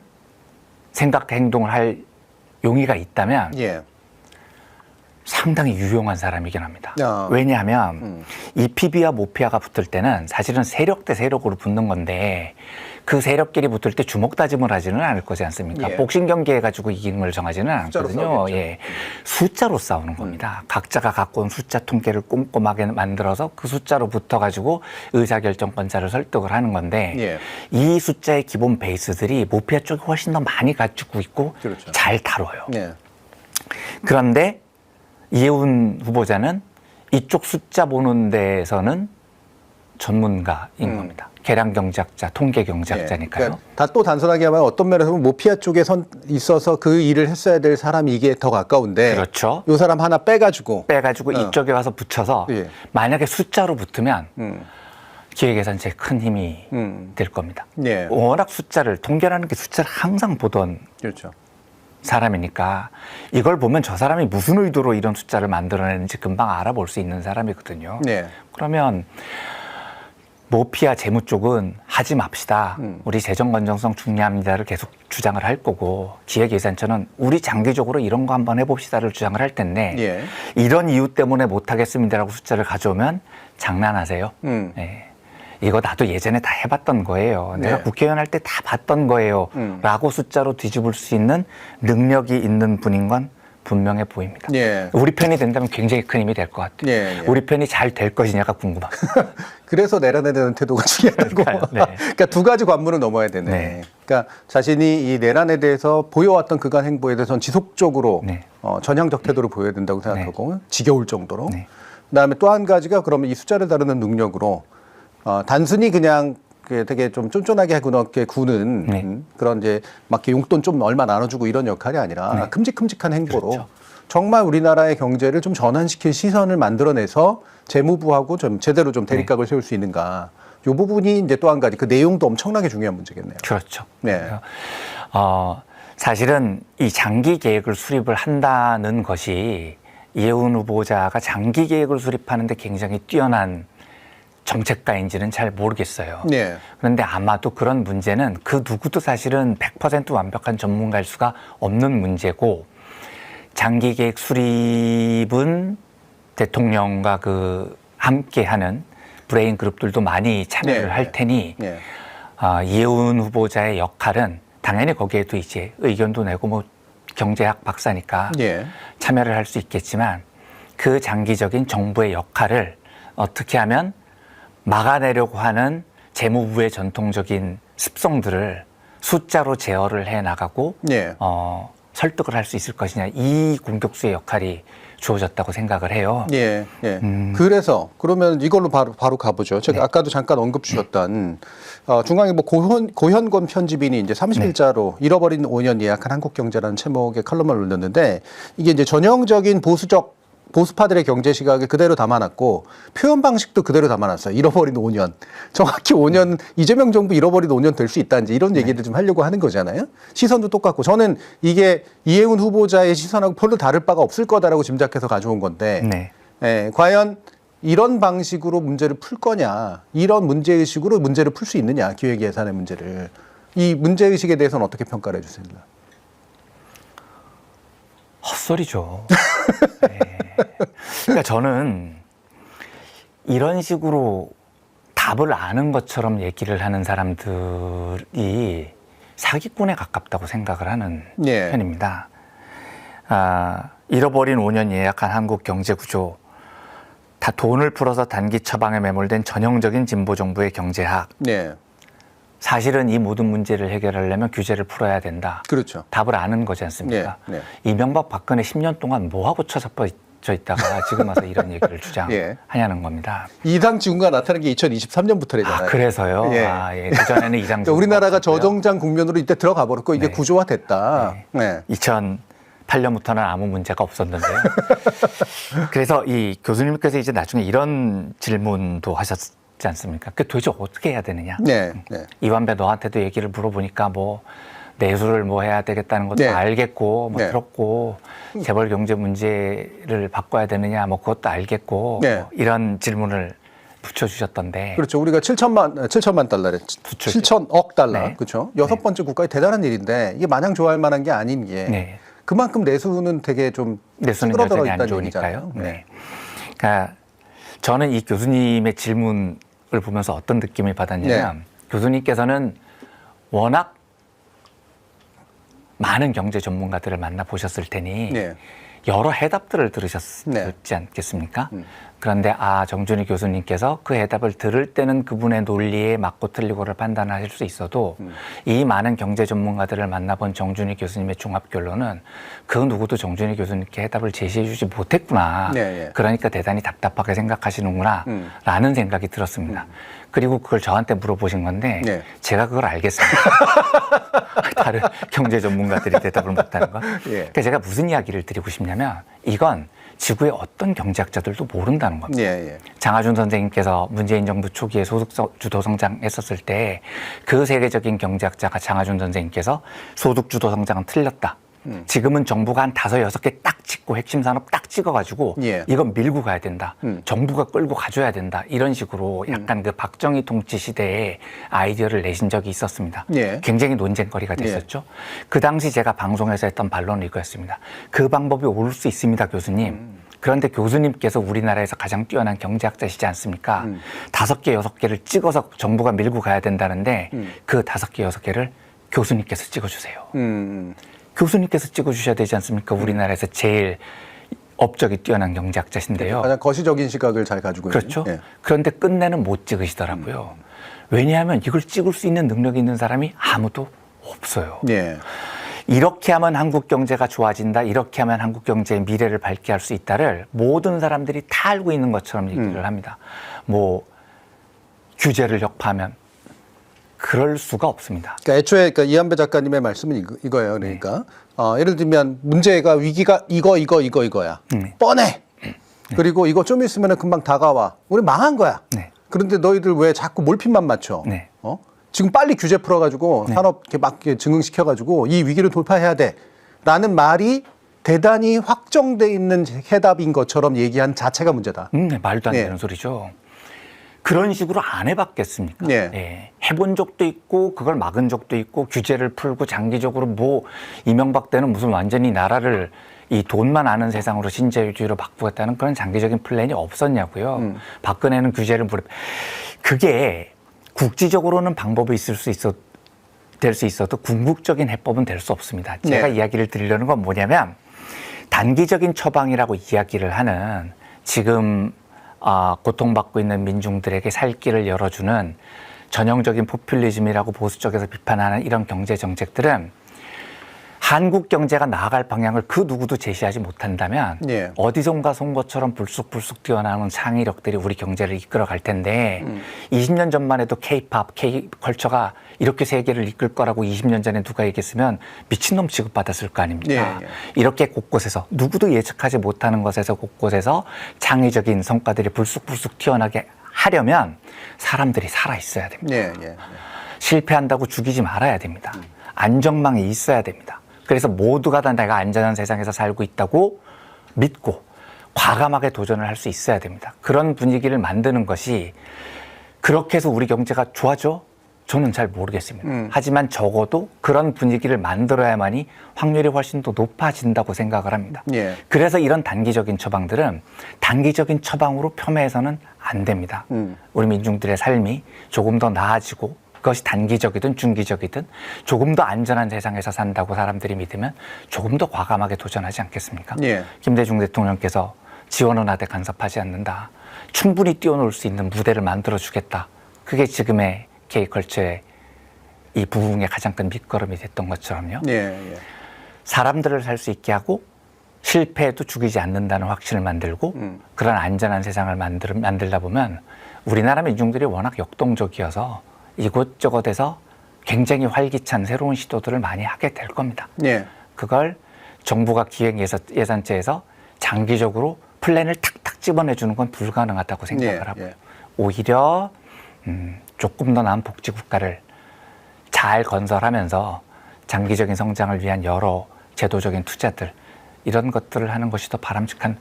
생각과 행동을 할 용의가 있다면
예.
상당히 유용한 사람이긴 합니다.
야.
왜냐하면 이 PB와 모피아가 붙을 때는 사실은 세력 대 세력으로 붙는 건데 그 세력끼리 붙을 때 주먹 다짐을 하지는 않을 거지 않습니까?
예.
복싱 경기 해가지고 이기는 걸 정하지는
숫자로
않거든요.
싸우겠죠.
예. 숫자로 싸우는 겁니다. 각자가 갖고 온 숫자 통계를 꼼꼼하게 만들어서 그 숫자로 붙어가지고 의사결정권자를 설득을 하는 건데
예.
이 숫자의 기본 베이스들이 모피아 쪽이 훨씬 더 많이 갖추고 있고
그렇죠.
잘 다뤄요.
예.
그런데 이해운 후보자는 이쪽 숫자 보는 데에서는 전문가인 겁니다. 계량경제학자, 통계경제학자니까요.
그러니까 다 또 단순하게 하면 어떤 면에서 보면 모피아 쪽에 있어서 그 일을 했어야 될 사람이 이게 더 가까운데
그렇죠.
요 사람 하나 빼가지고
이쪽에 와서 붙여서
예.
만약에 숫자로 붙으면 기획예산처에 큰 힘이 될 겁니다.
예.
워낙 통계라는 게 숫자를 항상 보던
그렇죠.
사람이니까 이걸 보면 저 사람이 무슨 의도로 이런 숫자를 만들어내는지 금방 알아볼 수 있는 사람이거든요.
네.
그러면 모피아 재무 쪽은 하지 맙시다. 우리 재정 건전성 중요합니다를 계속 주장을 할 거고 기획예산처는 우리 장기적으로 이런 거 한번 해봅시다를 주장을 할 텐데
예.
이런 이유 때문에 못하겠습니다라고 숫자를 가져오면 장난하세요. 네. 이거 나도 예전에 다 해봤던 거예요.
네.
내가 국회의원 할 때 다 봤던 거예요. 라고 숫자로 뒤집을 수 있는 능력이 있는 분인 건 분명해 보입니다.
예.
우리 편이 된다면 굉장히 큰 힘이 될 것 같아요.
예, 예.
우리 편이 잘 될 것이냐가 궁금합니다.
그래서 내란에 대한 태도가 중요하다고.
네.
그러니까 두 가지 관문을 넘어야 되네.
네.
그러니까 자신이 이 내란에 대해서 보여왔던 그간 행보에 대해서는 지속적으로
네.
전향적 태도를 보여야 된다고 생각하고 지겨울 정도로.
네.
그다음에 또 한 가지가 그러면 이 숫자를 다루는 능력으로 단순히 그냥 되게 좀 쫀쫀하게 그렇게 구는
네.
그런 이제 막 이렇게 용돈 좀 얼마 나눠주고 이런 역할이 아니라
네.
큼직큼직한 행보로
그렇죠.
정말 우리나라의 경제를 좀 전환시킬 시선을 만들어내서 재무부하고 좀 제대로 좀 대립각을 세울 수 있는가. 이 부분이 이제 또 한 가지 그 내용도 엄청나게 중요한 문제겠네요.
그렇죠.
네.
그래서, 사실은 이 장기 계획을 수립을 한다는 것이 이해운 후보자가 장기 계획을 수립하는데 굉장히 뛰어난 정책가인지는 잘 모르겠어요.
네.
그런데 아마도 그런 문제는 그 누구도 사실은 100% 완벽한 전문가일 수가 없는 문제고, 장기 계획 수립은 대통령과 그 함께하는 브레인 그룹들도 많이 참여를
네.
할 테니
네.
이해운 후보자의 역할은 당연히 거기에도 이제 의견도 내고 뭐 경제학 박사니까
네.
참여를 할 수 있겠지만, 그 장기적인 정부의 역할을 어떻게 하면 막아내려고 하는 재무부의 전통적인 습성들을 숫자로 제어를 해 나가고
네.
설득을 할 수 있을 것이냐, 이 공격수의 역할이 주어졌다고 생각을 해요.
예, 예. 그래서 그러면 이걸로 바로 가보죠. 제가
네.
아까도 잠깐 언급 주셨던 중앙에 뭐 고현권 편집인이 이제 30일자로 잃어버린 5년 예약한 한국 경제라는 제목의 칼럼을 올렸는데, 이게 이제 전형적인 보수파들의 경제 시각을 그대로 담아놨고 표현 방식도 그대로 담아놨어요. 잃어버린 5년. 정확히 5년, 이재명 정부 잃어버린 5년 될 수 있다는지 이런 얘기를 좀 하려고 하는 거잖아요. 시선도 똑같고. 저는 이게 이해운 후보자의 시선하고 별로 다를 바가 없을 거다라고 짐작해서 가져온 건데,
네.
예, 과연 이런 방식으로 문제를 풀 거냐, 이런 문제의식으로 문제를 풀 수 있느냐, 기획 예산의 문제를. 이 문제의식에 대해서는 어떻게 평가를 해주세요?
헛소리죠. 네. 그러니까 저는 이런 식으로 답을 아는 것처럼 얘기를 하는 사람들이 사기꾼에 가깝다고 생각을 하는
예.
편입니다. 잃어버린 5년 예약한 한국 경제 구조, 다 돈을 풀어서 단기 처방에 매몰된 전형적인 진보 정부의 경제학.
네.
사실은 이 모든 문제를 해결하려면 규제를 풀어야 된다.
그렇죠.
답을 아는 거지 않습니까?
네,
이명박 박근혜 10년 동안 뭐하고 쳐잡혀 있다가 지금 와서 이런 얘기를
예.
주장하냐는 겁니다.
이상 징후가 나타난 게 2023년부터래잖아요.
그래서
예.
그전에는 이상
그러니까 우리나라가
없었고요.
저정장 국면으로 이때 들어가 버렸고 이게
네.
구조화됐다. 네.
2008년부터는 아무 문제가 없었는데요. 그래서 이 교수님께서 이제 나중에 이런 질문도 하셨지 않습니까? 그 도대체 어떻게 해야 되느냐?
네. 네.
이완배 너한테도 얘기를 물어보니까 뭐 내수를 뭐 해야 되겠다는 것도
네.
알겠고 뭐
네.
들었고, 재벌 경제 문제를 바꿔야 되느냐 뭐 그것도 알겠고,
네.
뭐 이런 질문을 붙여주셨던데.
그렇죠. 우리가 7천만 달러래.
그렇죠.
7천억 달러.
네.
그렇죠. 여섯 번째 국가의 대단한 일인데 이게 마냥 좋아할 만한 게 아닌 게
네.
그만큼 내수는 되게 좀
내수는
찌그러들어
여전히 안
있다는 얘기잖아요.
좋으니까요. 네. 그러니까 저는 이 교수님의 질문을 보면서 어떤 느낌을 받았냐면, 교수님께서는 워낙 많은 경제 전문가들을 만나보셨을 테니
네.
여러 해답들을 들으셨지
네.
않겠습니까? 그런데 정준희 교수님께서 그 해답을 들을 때는 그분의 논리에 맞고 틀리고를 판단하실 수 있어도 이 많은 경제 전문가들을 만나본 정준희 교수님의 종합 결론은 그 누구도 정준희 교수님께 해답을 제시해 주지 못했구나.
네, 네.
그러니까 대단히 답답하게 생각하시는구나 라는 생각이 들었습니다. 그리고 그걸 저한테 물어보신 건데
네.
제가 그걸 알겠습니다. 다른 경제 전문가들이 대답을 못하는 거.
예.
그러니까 제가 무슨 이야기를 드리고 싶냐면, 이건 지구의 어떤 경제학자들도 모른다는 겁니다.
예, 예.
장하준 선생님께서 문재인 정부 초기에 소득 주도 성장했었을 때 그 세계적인 경제학자가 장하준 선생님께서 소득 주도 성장은 틀렸다. 지금은 정부가 한 5, 6개 딱 찍고 핵심 산업 딱 찍어가지고
예.
이건 밀고 가야 된다. 정부가 끌고 가줘야 된다. 이런 식으로 약간 그 박정희 통치 시대에 아이디어를 내신 적이 있었습니다.
예.
굉장히 논쟁거리가 됐었죠. 그 당시 제가 방송에서 했던 반론은 이거였습니다. 그 방법이 옳을 수 있습니다, 교수님. 그런데 교수님께서 우리나라에서 가장 뛰어난 경제학자시지 않습니까? 5개, 6개를 찍어서 정부가 밀고 가야 된다는데 그 5개, 6개를 교수님께서 찍어주세요. 교수님께서 찍어주셔야 되지 않습니까? 우리나라에서 제일 업적이 뛰어난 경제학자신데요.
가장 거시적인 시각을 잘 가지고
그렇죠.
있는. 예.
그런데 끝내는 못 찍으시더라고요. 왜냐하면 이걸 찍을 수 있는 능력이 있는 사람이 아무도 없어요.
예.
이렇게 하면 한국 경제가 좋아진다. 이렇게 하면 한국 경제의 미래를 밝게 할 수 있다를 모든 사람들이 다 알고 있는 것처럼 얘기를 합니다. 뭐 규제를 혁파하면 그럴 수가 없습니다.
그러니까 애초에 그러니까 이한배 작가님의 말씀은 이거예요. 그러니까 예를 들면 문제가 위기가 이거야. 뻔해. 그리고 이거 좀 있으면 금방 다가와. 우리 망한 거야.
네.
그런데 너희들 왜 자꾸 몰핀만 맞춰?
네.
지금 빨리 규제 풀어가지고 산업 이렇게 막 이렇게 증흥시켜가지고 이 위기를 돌파해야 돼.라는 말이 대단히 확정돼 있는 해답인 것처럼 얘기한 자체가 문제다.
네, 말도 안
네.
되는 소리죠. 그런 식으로 안 해봤겠습니까?
네.
예. 해본 적도 있고 그걸 막은 적도 있고 규제를 풀고 장기적으로 뭐 이명박 때는 무슨 완전히 나라를 이 돈만 아는 세상으로 신자유주의로 바꾸겠다는 그런 장기적인 플랜이 없었냐고요. 박근혜는 규제를 그게 국지적으로는 방법이 될 수 있어도 궁극적인 해법은 될 수 없습니다. 제가
네.
이야기를 드리려는 건 뭐냐면 단기적인 처방이라고 이야기를 하는 지금 고통받고 있는 민중들에게 살 길을 열어주는 전형적인 포퓰리즘이라고 보수 쪽에서 비판하는 이런 경제 정책들은 한국 경제가 나아갈 방향을 그 누구도 제시하지 못한다면
예.
어디선가 쏜 것처럼 불쑥불쑥 뛰어나오는 창의력들이 우리 경제를 이끌어 갈 텐데 20년 전만 해도 K-팝, K-컬처가 이렇게 세계를 이끌 거라고 20년 전에 누가 얘기했으면 미친놈 취급받았을 거 아닙니까?
예, 예.
이렇게 곳곳에서 누구도 예측하지 못하는 것에서 곳곳에서 창의적인 성과들이 불쑥불쑥 튀어나게 하려면 사람들이 살아있어야 됩니다.
예, 예.
실패한다고 죽이지 말아야 됩니다. 안정망이 있어야 됩니다. 그래서 모두가 다 내가 안전한 세상에서 살고 있다고 믿고 과감하게 도전을 할 수 있어야 됩니다. 그런 분위기를 만드는 것이 그렇게 해서 우리 경제가 좋아져? 저는 잘 모르겠습니다. 하지만 적어도 그런 분위기를 만들어야만이 확률이 훨씬 더 높아진다고 생각을 합니다.
예.
그래서 이런 단기적인 처방들은 단기적인 처방으로 폄훼해서는 안 됩니다. 우리 민중들의 삶이 조금 더 나아지고 그것이 단기적이든 중기적이든 조금 더 안전한 세상에서 산다고 사람들이 믿으면 조금 더 과감하게 도전하지 않겠습니까?
예.
김대중 대통령께서 지원은 하되 간섭하지 않는다. 충분히 뛰어놀 수 있는 무대를 만들어주겠다. 그게 지금의 K컬처의 이 부흥의 가장 큰 밑거름이 됐던 것처럼요.
예, 예.
사람들을 살 수 있게 하고 실패해도 죽이지 않는다는 확신을 만들고 그런 안전한 세상을 만들다 보면 우리나라 민중들이 워낙 역동적이어서 이곳저곳에서 굉장히 활기찬 새로운 시도들을 많이 하게 될 겁니다.
예.
그걸 정부가 기획예산처에서 장기적으로 플랜을 탁탁 집어내주는 건 불가능하다고 생각을 하고요.
예.
오히려 조금 더 나은 복지국가를 잘 건설하면서 장기적인 성장을 위한 여러 제도적인 투자들 이런 것들을 하는 것이 더 바람직한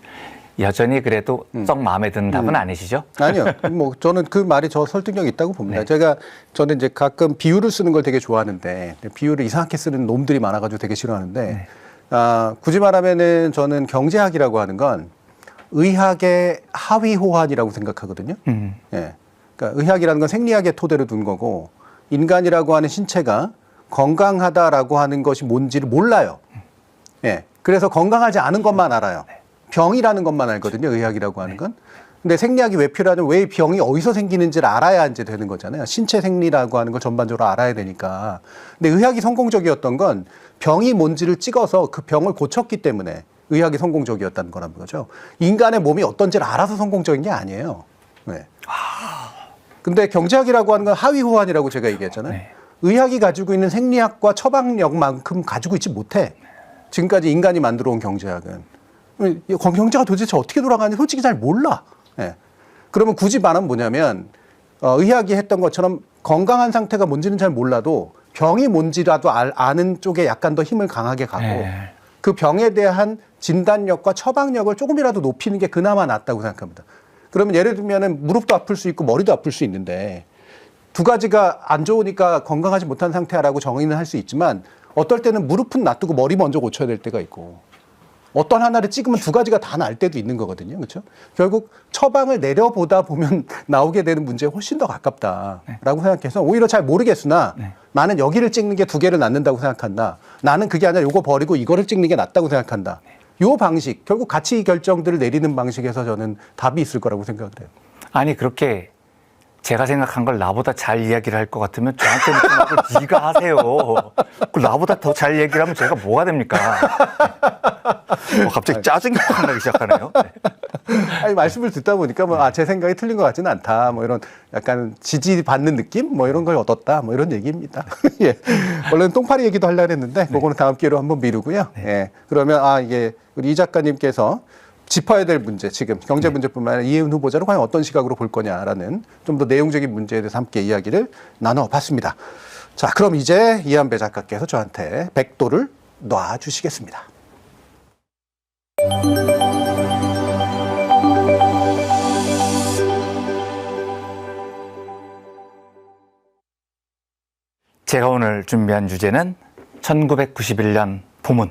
여전히 그래도 썩 마음에 드는 답은 아니시죠?
아니요. 뭐 저는 그 말이 저 설득력 있다고 봅니다.
네.
저는 이제 가끔 비유를 쓰는 걸 되게 좋아하는데 비유를 이상하게 쓰는 놈들이 많아가지고 되게 싫어하는데 굳이 말하면은 저는 경제학이라고 하는 건 의학의 하위 호환이라고 생각하거든요. 예. 그러니까 의학이라는 건 생리학의 토대로 둔 거고 인간이라고 하는 신체가 건강하다라고 하는 것이 뭔지를 몰라요. 예. 그래서 건강하지 않은 것만 알아요. 병이라는 것만 알거든요. 의학이라고 하는 건. 근데 생리학이 왜 필요하냐면 왜 병이 어디서 생기는지를 알아야 이제 되는 거잖아요. 신체 생리라고 하는 걸 전반적으로 알아야 되니까. 근데 의학이 성공적이었던 건 병이 뭔지를 찍어서 그 병을 고쳤기 때문에 의학이 성공적이었다는 거란 거죠. 인간의 몸이 어떤지를 알아서 성공적인 게 아니에요. 네. 근데 경제학이라고 하는 건 하위 호환이라고 제가 얘기했잖아요.
네.
의학이 가지고 있는 생리학과 처방력만큼 가지고 있지 못해. 지금까지 인간이 만들어 온 경제학은. 경제가 도대체 어떻게 돌아가는지 솔직히 잘 몰라. 예. 그러면 굳이 말하면 뭐냐면 의학이 했던 것처럼 건강한 상태가 뭔지는 잘 몰라도 병이 뭔지라도 아는 쪽에 약간 더 힘을 강하게 가고
네.
그 병에 대한 진단력과 처방력을 조금이라도 높이는 게 그나마 낫다고 생각합니다. 그러면 예를 들면은 무릎도 아플 수 있고 머리도 아플 수 있는데 두 가지가 안 좋으니까 건강하지 못한 상태라고 정의는 할 수 있지만 어떨 때는 무릎은 놔두고 머리 먼저 고쳐야 될 때가 있고 어떤 하나를 찍으면 두 가지가 다 날 때도 있는 거거든요. 그렇죠? 결국 처방을 내려보다 보면 나오게 되는 문제에 훨씬 더 가깝다라고 생각해서 오히려 잘 모르겠으나 나는 여기를 찍는 게 두 개를 낳는다고 생각한다. 나는 그게 아니라 요거 버리고 이거를 찍는 게 낫다고 생각한다. 요 방식, 결국 가치 결정들을 내리는 방식에서 저는 답이 있을 거라고 생각을 해요.
아니 그렇게 제가 생각한 걸 나보다 잘 이야기를 할 것 같으면 저한테 묻는 걸 네가 하세요. 그 나보다 더 잘 얘기를 하면 제가 뭐가 됩니까? 갑자기 짜증이 확 나기 시작하네요. 네.
아니, 말씀을 듣다 보니까 뭐, 제 생각이 틀린 것 같지는 않다. 뭐 이런 약간 지지받는 느낌? 뭐 이런 걸 얻었다. 뭐 이런 얘기입니다. 예. 원래는 똥파리 얘기도 하려고 했는데, 그거는 다음 기회로 한번 미루고요. 예. 그러면, 이게 우리 이 작가님께서 짚어야 될 문제, 지금 경제 문제뿐만 아니라 이혜훈 후보자를 과연 어떤 시각으로 볼 거냐라는 좀 더 내용적인 문제에 대해서 함께 이야기를 나눠봤습니다. 자, 그럼 이제 이한배 작가께서 저한테 100도를 놔주시겠습니다.
제가 오늘 준비한 주제는 1991년 보문,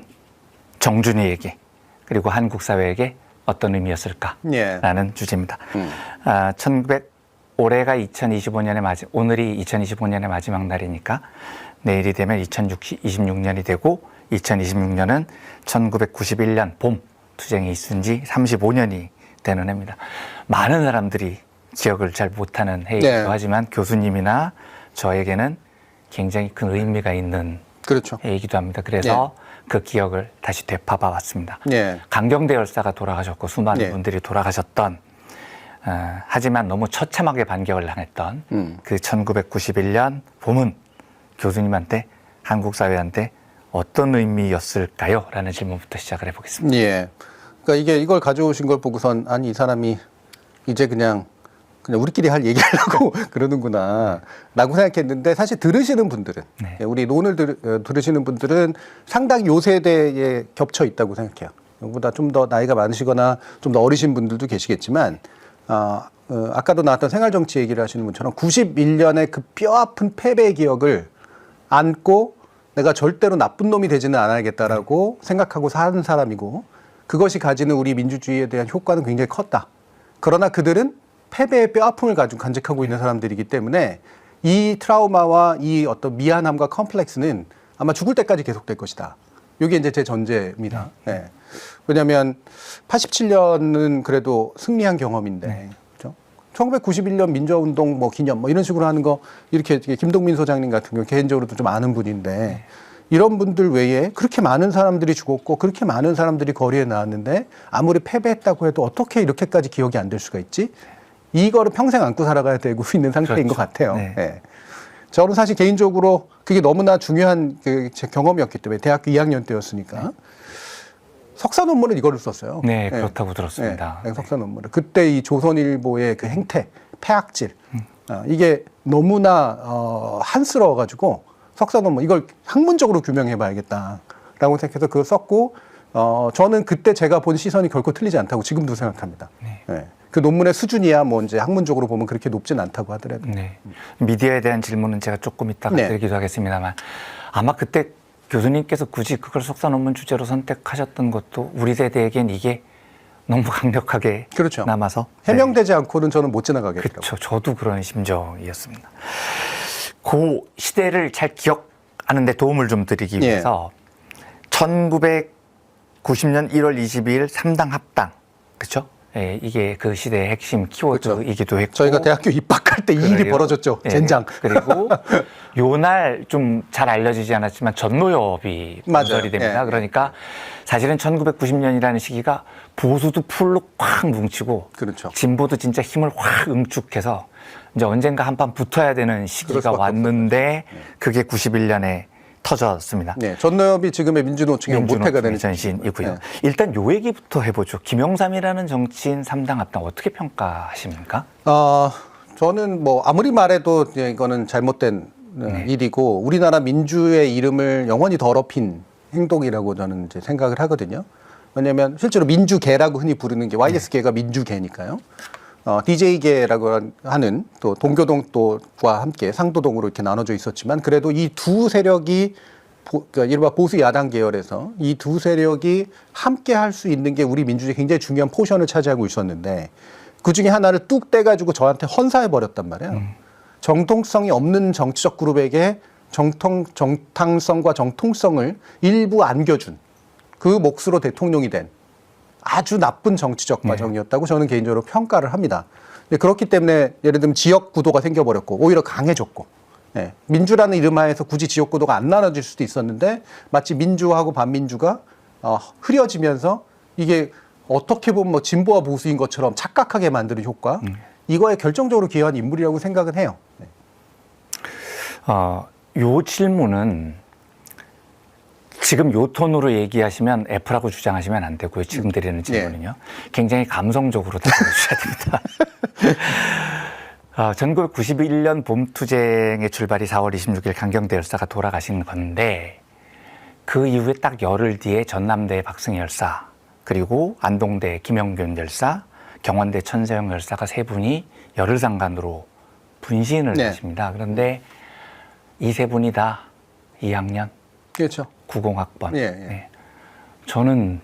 정준이에게 그리고 한국 사회에게 어떤 의미였을까라는 주제입니다. 올해가 2025년의 오늘이 2025년의 마지막 날이니까 내일이 되면 2026년이 되고 2026년은 1991년 봄 투쟁이 있은 지 35년이 되는 해입니다. 많은 사람들이 기억을 잘 못하는 해이기도 하지만 교수님이나 저에게는 굉장히 큰 의미가 있는
그렇죠.
해이기도 합니다. 그래서 그 기억을 다시 되파봐 왔습니다. 강경대 열사가 돌아가셨고 수많은 분들이 돌아가셨던 하지만 너무 처참하게 반격을 당했던 그 1991년 봄은 교수님한테 한국 사회한테 어떤 의미였을까요? 라는 질문부터 시작을 해보겠습니다.
예. 그러니까 이걸 가져오신 걸 보고선 아니 이 사람이 이제 그냥 우리끼리 할 얘기하려고 그러는구나 라고 생각했는데 사실 들으시는 분들은 우리 논을 들으시는 분들은 상당히 요 세대에 겹쳐 있다고 생각해요. 보다 좀 더 나이가 많으시거나 좀 더 어리신 분들도 계시겠지만 아까도 나왔던 생활정치 얘기를 하시는 분처럼 91년의 그 뼈아픈 패배의 기억을 안고 내가 절대로 나쁜 놈이 되지는 않아야겠다라고 생각하고 사는 사람이고 그것이 가지는 우리 민주주의에 대한 효과는 굉장히 컸다. 그러나 그들은 패배의 뼈아픔을 가지고 간직하고 있는 사람들이기 때문에 이 트라우마와 이 어떤 미안함과 컴플렉스는 아마 죽을 때까지 계속될 것이다. 이게 이제 제 전제입니다. 왜냐하면 87년은 그래도 승리한 경험인데, 그렇죠? 1991년 민주화운동 기념 이런 식으로 하는 거 이렇게 김동민 소장님 같은 경우 개인적으로도 좀 아는 분인데 이런 분들 외에 그렇게 많은 사람들이 죽었고 그렇게 많은 사람들이 거리에 나왔는데 아무리 패배했다고 해도 어떻게 이렇게까지 기억이 안 될 수가 있지? 이거를 평생 안고 살아가야 되고 있는 상태인 것 같아요. 저는 사실 개인적으로 그게 너무나 중요한 제 경험이었기 때문에 대학교 2학년 때였으니까 석사 논문을 이거를 썼어요.
네, 그렇다고 들었습니다.
석사 논문을. 그때 이 조선일보의 그 행태, 패악질 이게 너무나 한스러워가지고 석사 논문 이걸 학문적으로 규명해봐야겠다라고 생각해서 그걸 썼고 저는 그때 제가 본 시선이 결코 틀리지 않다고 지금도 생각합니다. 그 논문의 수준이야 이제 학문적으로 보면 그렇게 높진 않다고 하더라도.
미디어에 대한 질문은 제가 조금 이따가 드리기도 하겠습니다만 아마 그때 교수님께서 굳이 그걸 석사 논문 주제로 선택하셨던 것도 우리 세대에겐 이게 너무 강력하게 남아서
해명되지 않고는 저는 못 지나가겠더라고요.
그렇죠. 저도 그런 심정이었습니다. 그 시대를 잘 기억하는 데 도움을 좀 드리기 위해서 1990년 1월 22일 3당 합당, 그렇죠? 이게 그 시대의 핵심 키워드이기도 했고
저희가 대학교 입학할 때 이 일이 벌어졌죠. 젠장.
그리고 요날 좀 잘 알려지지 않았지만 전노협이 건설이 됩니다. 그러니까 사실은 1990년이라는 시기가 보수도 풀로 확 뭉치고 진보도 진짜 힘을 확 응축해서 이제 언젠가 한판 붙어야 되는 시기가 왔는데 그게 91년에 터졌습니다.
전노협이 지금의 민주노총의 모태가 되는
전신이고요. 일단 요 얘기부터 해보죠. 김영삼이라는 정치인 3당 합당 어떻게 평가하십니까?
저는 아무리 말해도 이거는 잘못된 일이고 우리나라 민주의 이름을 영원히 더럽힌 행동이라고 저는 이제 생각을 하거든요. 왜냐하면 실제로 민주계라고 흔히 부르는 게 YS계가 민주계니까요. DJ계라고 하는 또 동교동과 함께 상도동으로 이렇게 나눠져 있었지만 그래도 이 두 세력이 그러니까 이른바 보수 야당 계열에서 이 두 세력이 함께 할 수 있는 게 우리 민주주의에 굉장히 중요한 포션을 차지하고 있었는데 그 중에 하나를 뚝 떼가지고 저한테 헌사해 버렸단 말이에요. 정통성이 없는 정치적 그룹에게 정당성과 정통성을 일부 안겨준 그 몫으로 대통령이 된 아주 나쁜 정치적 과정이었다고 저는 개인적으로 평가를 합니다. 그렇기 때문에 예를 들면 지역 구도가 생겨버렸고 오히려 강해졌고 민주라는 이름 하에서 굳이 지역 구도가 안 나눠질 수도 있었는데 마치 민주하고 반민주가 흐려지면서 이게 어떻게 보면 뭐 진보와 보수인 것처럼 착각하게 만드는 효과 이거에 결정적으로 기여한 인물이라고 생각은 해요.
요 질문은 지금 요 톤으로 얘기하시면 F라고 주장하시면 안 되고요. 지금 드리는 질문은요. 굉장히 감성적으로 답해 주셔야 됩니다. 1991년 봄투쟁의 출발이 4월 26일 강경대 열사가 돌아가신 건데 그 이후에 딱 열흘 뒤에 전남대 박승희 열사 그리고 안동대 김영균 열사 경원대 천세영 열사가 세 분이 열흘상간으로 분신을 하십니다. 그런데 이 세 분이 다 2학년
그렇죠.
90학번. 네. 저는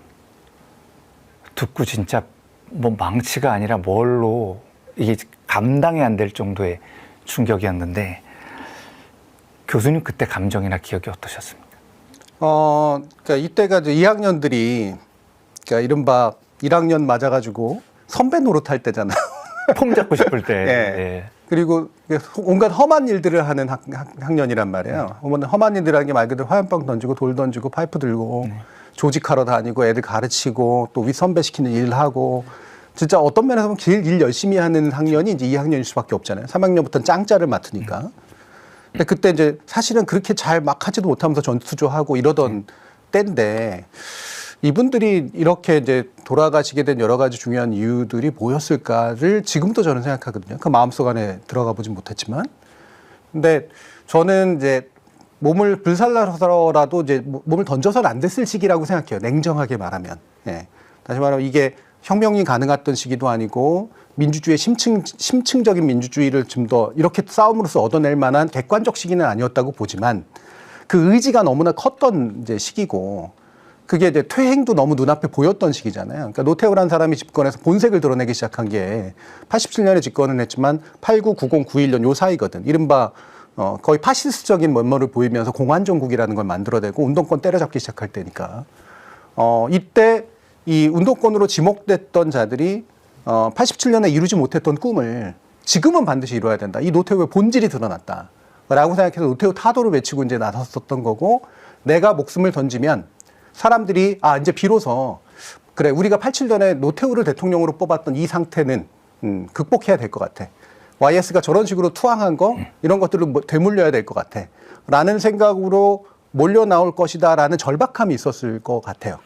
듣고 진짜 뭐 망치가 아니라 뭘로 이게 감당이 안 될 정도의 충격이었는데 교수님 그때 감정이나 기억이 어떠셨습니까?
그러니까 이때가 이제 2학년들이 그러니까 이른바 1학년 맞아가지고 선배 노릇할 때잖아요.
폼 잡고 싶을 때.
네. 그리고 온갖 험한 일들을 하는 학년이란 말이에요. 험한 일이라는 게 말 그대로 화염병 던지고 돌 던지고 파이프 들고 조직하러 다니고 애들 가르치고 또 윗선배 시키는 일 하고 진짜 어떤 면에서 보면 제일 일 열심히 하는 학년이 이제 2학년일 수밖에 없잖아요. 3학년부터는 짱짜를 맡으니까. 근데 그때 이제 사실은 그렇게 잘 막 하지도 못하면서 전투조하고 이러던 때인데 이분들이 이렇게 이제 돌아가시게 된 여러 가지 중요한 이유들이 뭐였을까를 지금도 저는 생각하거든요. 그 마음속 안에 들어가 보진 못했지만. 근데 저는 이제 몸을 불살라서라도 이제 몸을 던져서는 안 됐을 시기라고 생각해요. 냉정하게 말하면. 다시 말하면 이게 혁명이 가능했던 시기도 아니고 민주주의의 심층적인 민주주의를 좀 더 이렇게 싸움으로써 얻어낼 만한 객관적 시기는 아니었다고 보지만 그 의지가 너무나 컸던 이제 시기고 그게 이제 퇴행도 너무 눈앞에 보였던 시기잖아요. 그러니까 노태우라는 사람이 집권해서 본색을 드러내기 시작한 게 87년에 집권을 했지만 89, 90, 91년 요 사이거든. 이른바 거의 파시스트적인 면모를 보이면서 공안정국이라는 걸 만들어내고 운동권 때려잡기 시작할 때니까 이때 이 운동권으로 지목됐던 자들이 87년에 이루지 못했던 꿈을 지금은 반드시 이루어야 된다. 이 노태우의 본질이 드러났다. 라고 생각해서 노태우 타도를 외치고 이제 나섰었던 거고 내가 목숨을 던지면 사람들이 이제 비로소 그래 우리가 87년에 노태우를 대통령으로 뽑았던 이 상태는 극복해야 될 것 같아. YS가 저런 식으로 투항한 거 이런 것들을 되물려야 될 것 같아. 라는 생각으로 몰려 나올 것이다 라는 절박함이 있었을 것 같아요.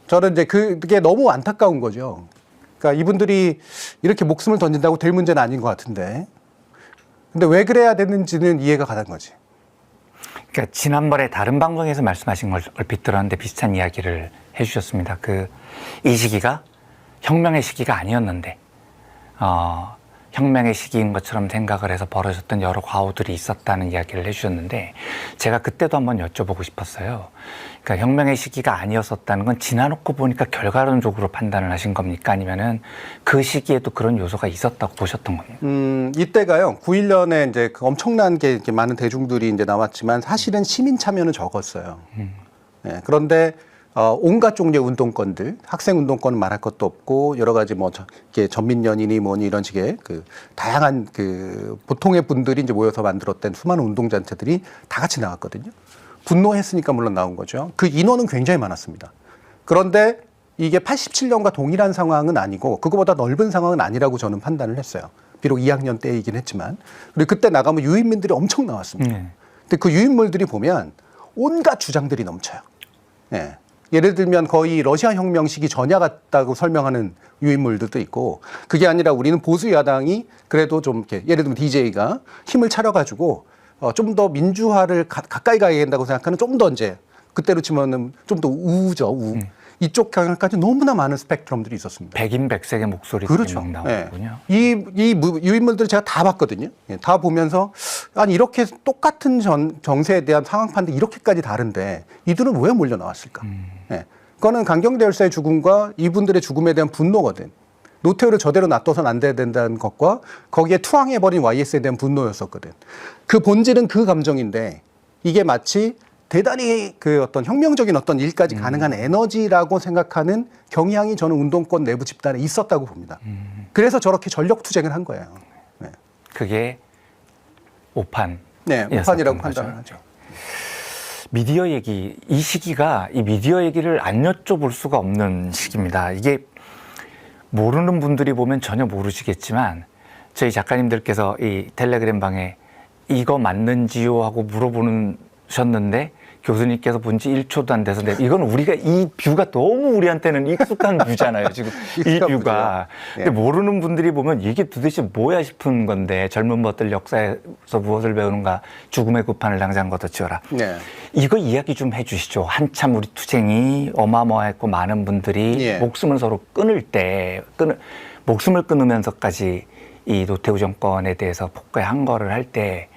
저는 이제 그게 너무 안타까운 거죠. 그러니까 이분들이 이렇게 목숨을 던진다고 될 문제는 아닌 것 같은데. 근데 왜 그래야 되는지는 이해가 가는 거지.
그러니까 지난번에 다른 방송에서 말씀하신 걸 얼핏 들었는데 비슷한 이야기를 해주셨습니다. 이 시기가 혁명의 시기가 아니었는데 혁명의 시기인 것처럼 생각을 해서 벌어졌던 여러 과오들이 있었다는 이야기를 해주셨는데 제가 그때도 한번 여쭤보고 싶었어요. 그러니까 혁명의 시기가 아니었었다는 건 지나놓고 보니까 결과론적으로 판단을 하신 겁니까? 아니면은 그 시기에도 그런 요소가 있었다고 보셨던 겁니까?
이때가요. 91년에 이제 엄청난 게 이렇게 많은 대중들이 이제 나왔지만 사실은 시민 참여는 적었어요. 그런데 온갖 종류의 운동권들, 학생 운동권은 말할 것도 없고 여러 가지 뭐 전민연인이 뭐니 이런 식의 그 다양한 그 보통의 분들이 이제 모여서 만들었던 수많은 운동단체들이 다 같이 나왔거든요. 분노했으니까 물론 나온 거죠. 그 인원은 굉장히 많았습니다. 그런데 이게 87년과 동일한 상황은 아니고 그거보다 넓은 상황은 아니라고 저는 판단을 했어요. 비록 2학년 때이긴 했지만. 그리고 그때 나가면 유인민들이 엄청 나왔습니다. 근데 그 유인물들이 보면 온갖 주장들이 넘쳐요. 예를 들면 거의 러시아 혁명 시기 전야 같다고 설명하는 유인물들도 있고 그게 아니라 우리는 보수 야당이 그래도 좀 이렇게 예를 들면 DJ가 힘을 차려가지고 좀 더 민주화를 가까이 가야 된다고 생각하는 좀 더 이제 그때로 치면은 좀 더 우죠. 이쪽 경향까지 너무나 많은 스펙트럼들이 있었습니다.
백인백색의 목소리들이
그렇죠.
막 나오는군요.
이 유인물들을 제가 다 봤거든요. 예, 다 보면서 아니 이렇게 똑같은 정세에 대한 상황 판도 이렇게까지 다른데 이들은 왜 몰려 나왔을까? 예, 그거는 강경대 열사의 죽음과 이분들의 죽음에 대한 분노거든. 노태우를 저대로 놔둬서는 안 된다는 것과 거기에 투항해버린 YS에 대한 분노였었거든. 그 본질은 그 감정인데 이게 마치 대단히 그 어떤 혁명적인 어떤 일까지 가능한 에너지라고 생각하는 경향이 저는 운동권 내부 집단에 있었다고 봅니다. 그래서 저렇게 전력 투쟁을 한 거예요. 네,
그게 오판.
네 오판이라고 판단을 하죠.
미디어 얘기, 이 시기가 이 미디어 얘기를 안 여쭤볼 수가 없는 시기입니다. 이게 모르는 분들이 보면 전혀 모르시겠지만 저희 작가님들께서 이 텔레그램 방에 이거 맞는지요 하고 물어보셨는데 교수님께서 본 지 1초도 안 돼서 이건 우리가 이 뷰가 너무 우리한테는 익숙한 뷰잖아요. 지금 이 뷰가. 근데 모르는 분들이 보면 이게 도대체 뭐야 싶은 건데 젊은 것들 역사에서 무엇을 배우는가 죽음의 구판을 당장 걷어치워라.
네.
이거 이야기 좀 해주시죠. 한참 우리 투쟁이 어마어마했고 많은 분들이 목숨을 서로 끊을 때 목숨을 끊으면서까지 이 노태우 정권에 대해서 폭거의 항거를 할 때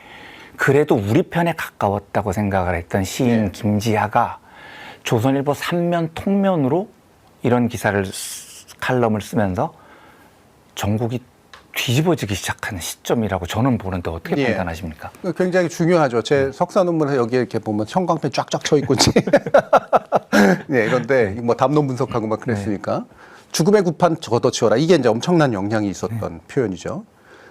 그래도 우리 편에 가까웠다고 생각을 했던 시인 김지하가 조선일보 3면 통면으로 이런 기사를 칼럼을 쓰면서 전국이 뒤집어지기 시작하는 시점이라고 저는 보는데 어떻게 판단하십니까?
굉장히 중요하죠. 제 석사 논문에 여기에 이렇게 보면 형광펜 쫙쫙 쳐 있고 네, 이런데 뭐 담론 분석하고 막 그랬으니까 죽음의 구판 걷어치워라. 이게 이제 엄청난 영향이 있었던 표현이죠.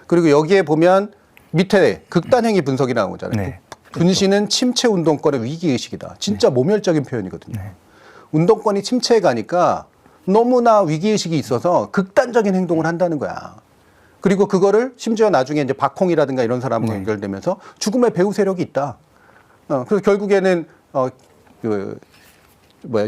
그리고 여기에 보면 밑에 극단행위 분석이 나오잖아요. 분신은 침체 운동권의 위기의식이다. 진짜 모멸적인 표현이거든요. 운동권이 침체해 가니까 너무나 위기의식이 있어서 극단적인 행동을 한다는 거야. 그리고 그거를 심지어 나중에 이제 박홍이라든가 이런 사람과 연결되면서 죽음의 배후 세력이 있다. 그래서 결국에는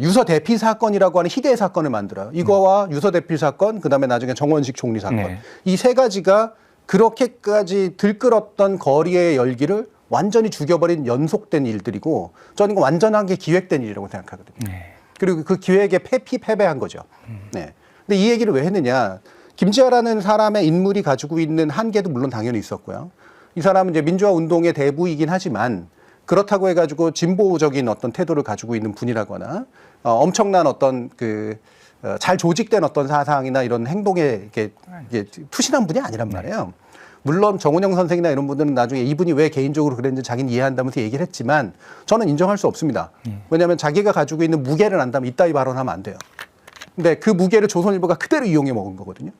유서 대피 사건이라고 하는 희대의 사건을 만들어요. 이거와 유서 대피 사건, 그다음에 나중에 정원식 총리 사건. 이 세 가지가 그렇게까지 들끓었던 거리의 열기를 완전히 죽여버린 연속된 일들이고 저는 이거 완전하게 기획된 일이라고 생각하거든요. 그리고 그 기획에 패배한 거죠. 네. 근데 이 얘기를 왜 했느냐. 김지하라는 사람의 인물이 가지고 있는 한계도 물론 당연히 있었고요. 이 사람은 이제 민주화 운동의 대부이긴 하지만 그렇다고 해가지고 진보적인 어떤 태도를 가지고 있는 분이라거나 엄청난 어떤 잘 조직된 어떤 사상이나 이런 행동에 이게 투신한 분이 아니란 말이에요. 물론 정은영 선생이나 이런 분들은 나중에 이분이 왜 개인적으로 그랬는지 자기는 이해한다면서 얘기를 했지만 저는 인정할 수 없습니다. 왜냐하면 자기가 가지고 있는 무게를 안다면 이따위 발언하면 안 돼요. 근데 그 무게를 조선일보가 그대로 이용해 먹은 거거든요.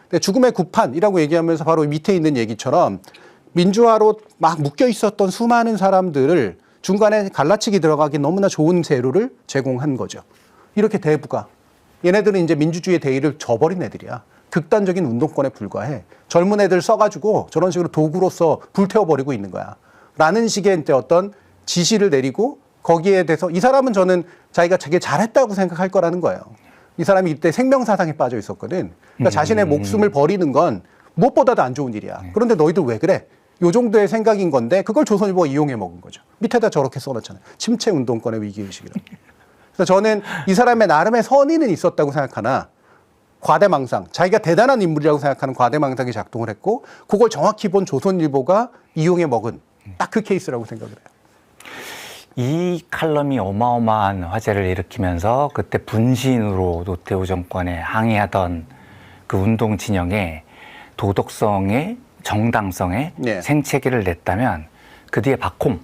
근데 죽음의 구판이라고 얘기하면서 바로 밑에 있는 얘기처럼 민주화로 막 묶여 있었던 수많은 사람들을 중간에 갈라치기 들어가기 너무나 좋은 재료를 제공한 거죠. 이렇게 대부가. 얘네들은 이제 민주주의의 대의를 저버린 애들이야. 극단적인 운동권에 불과해. 젊은 애들 써가지고 저런 식으로 도구로서 불태워버리고 있는 거야. 라는 식의 이제 어떤 지시를 내리고 거기에 대해서 이 사람은 저는 자기가 자기 잘했다고 생각할 거라는 거예요. 이 사람이 이때 생명사상에 빠져 있었거든. 그러니까 자신의 목숨을 버리는 건 무엇보다도 안 좋은 일이야. 그런데 너희들 왜 그래? 요 정도의 생각인 건데 그걸 조선일보가 이용해 먹은 거죠. 밑에다 저렇게 써놨잖아요. 침체 운동권의 위기의식이라고. 그래서 저는 이 사람의 나름의 선의는 있었다고 생각하나 과대망상, 자기가 대단한 인물이라고 생각하는 과대망상이 작동을 했고 그걸 정확히 본 조선일보가 이용해 먹은 딱 그 케이스라고 생각을 해요.
이 칼럼이 어마어마한 화제를 일으키면서 그때 분신으로 노태우 정권에 항의하던 그 운동 진영의 도덕성에 정당성에 생채기를 냈다면 그 뒤에 박홍,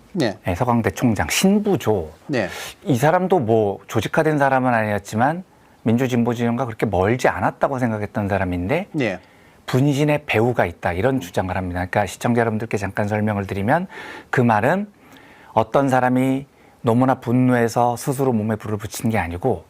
서강대 총장, 신부조 이 사람도 뭐 조직화된 사람은 아니었지만 민주진보 진영과 그렇게 멀지 않았다고 생각했던 사람인데 분신의 배후가 있다 이런 주장을 합니다. 그러니까 시청자 여러분들께 잠깐 설명을 드리면 그 말은 어떤 사람이 너무나 분노해서 스스로 몸에 불을 붙이는 게 아니고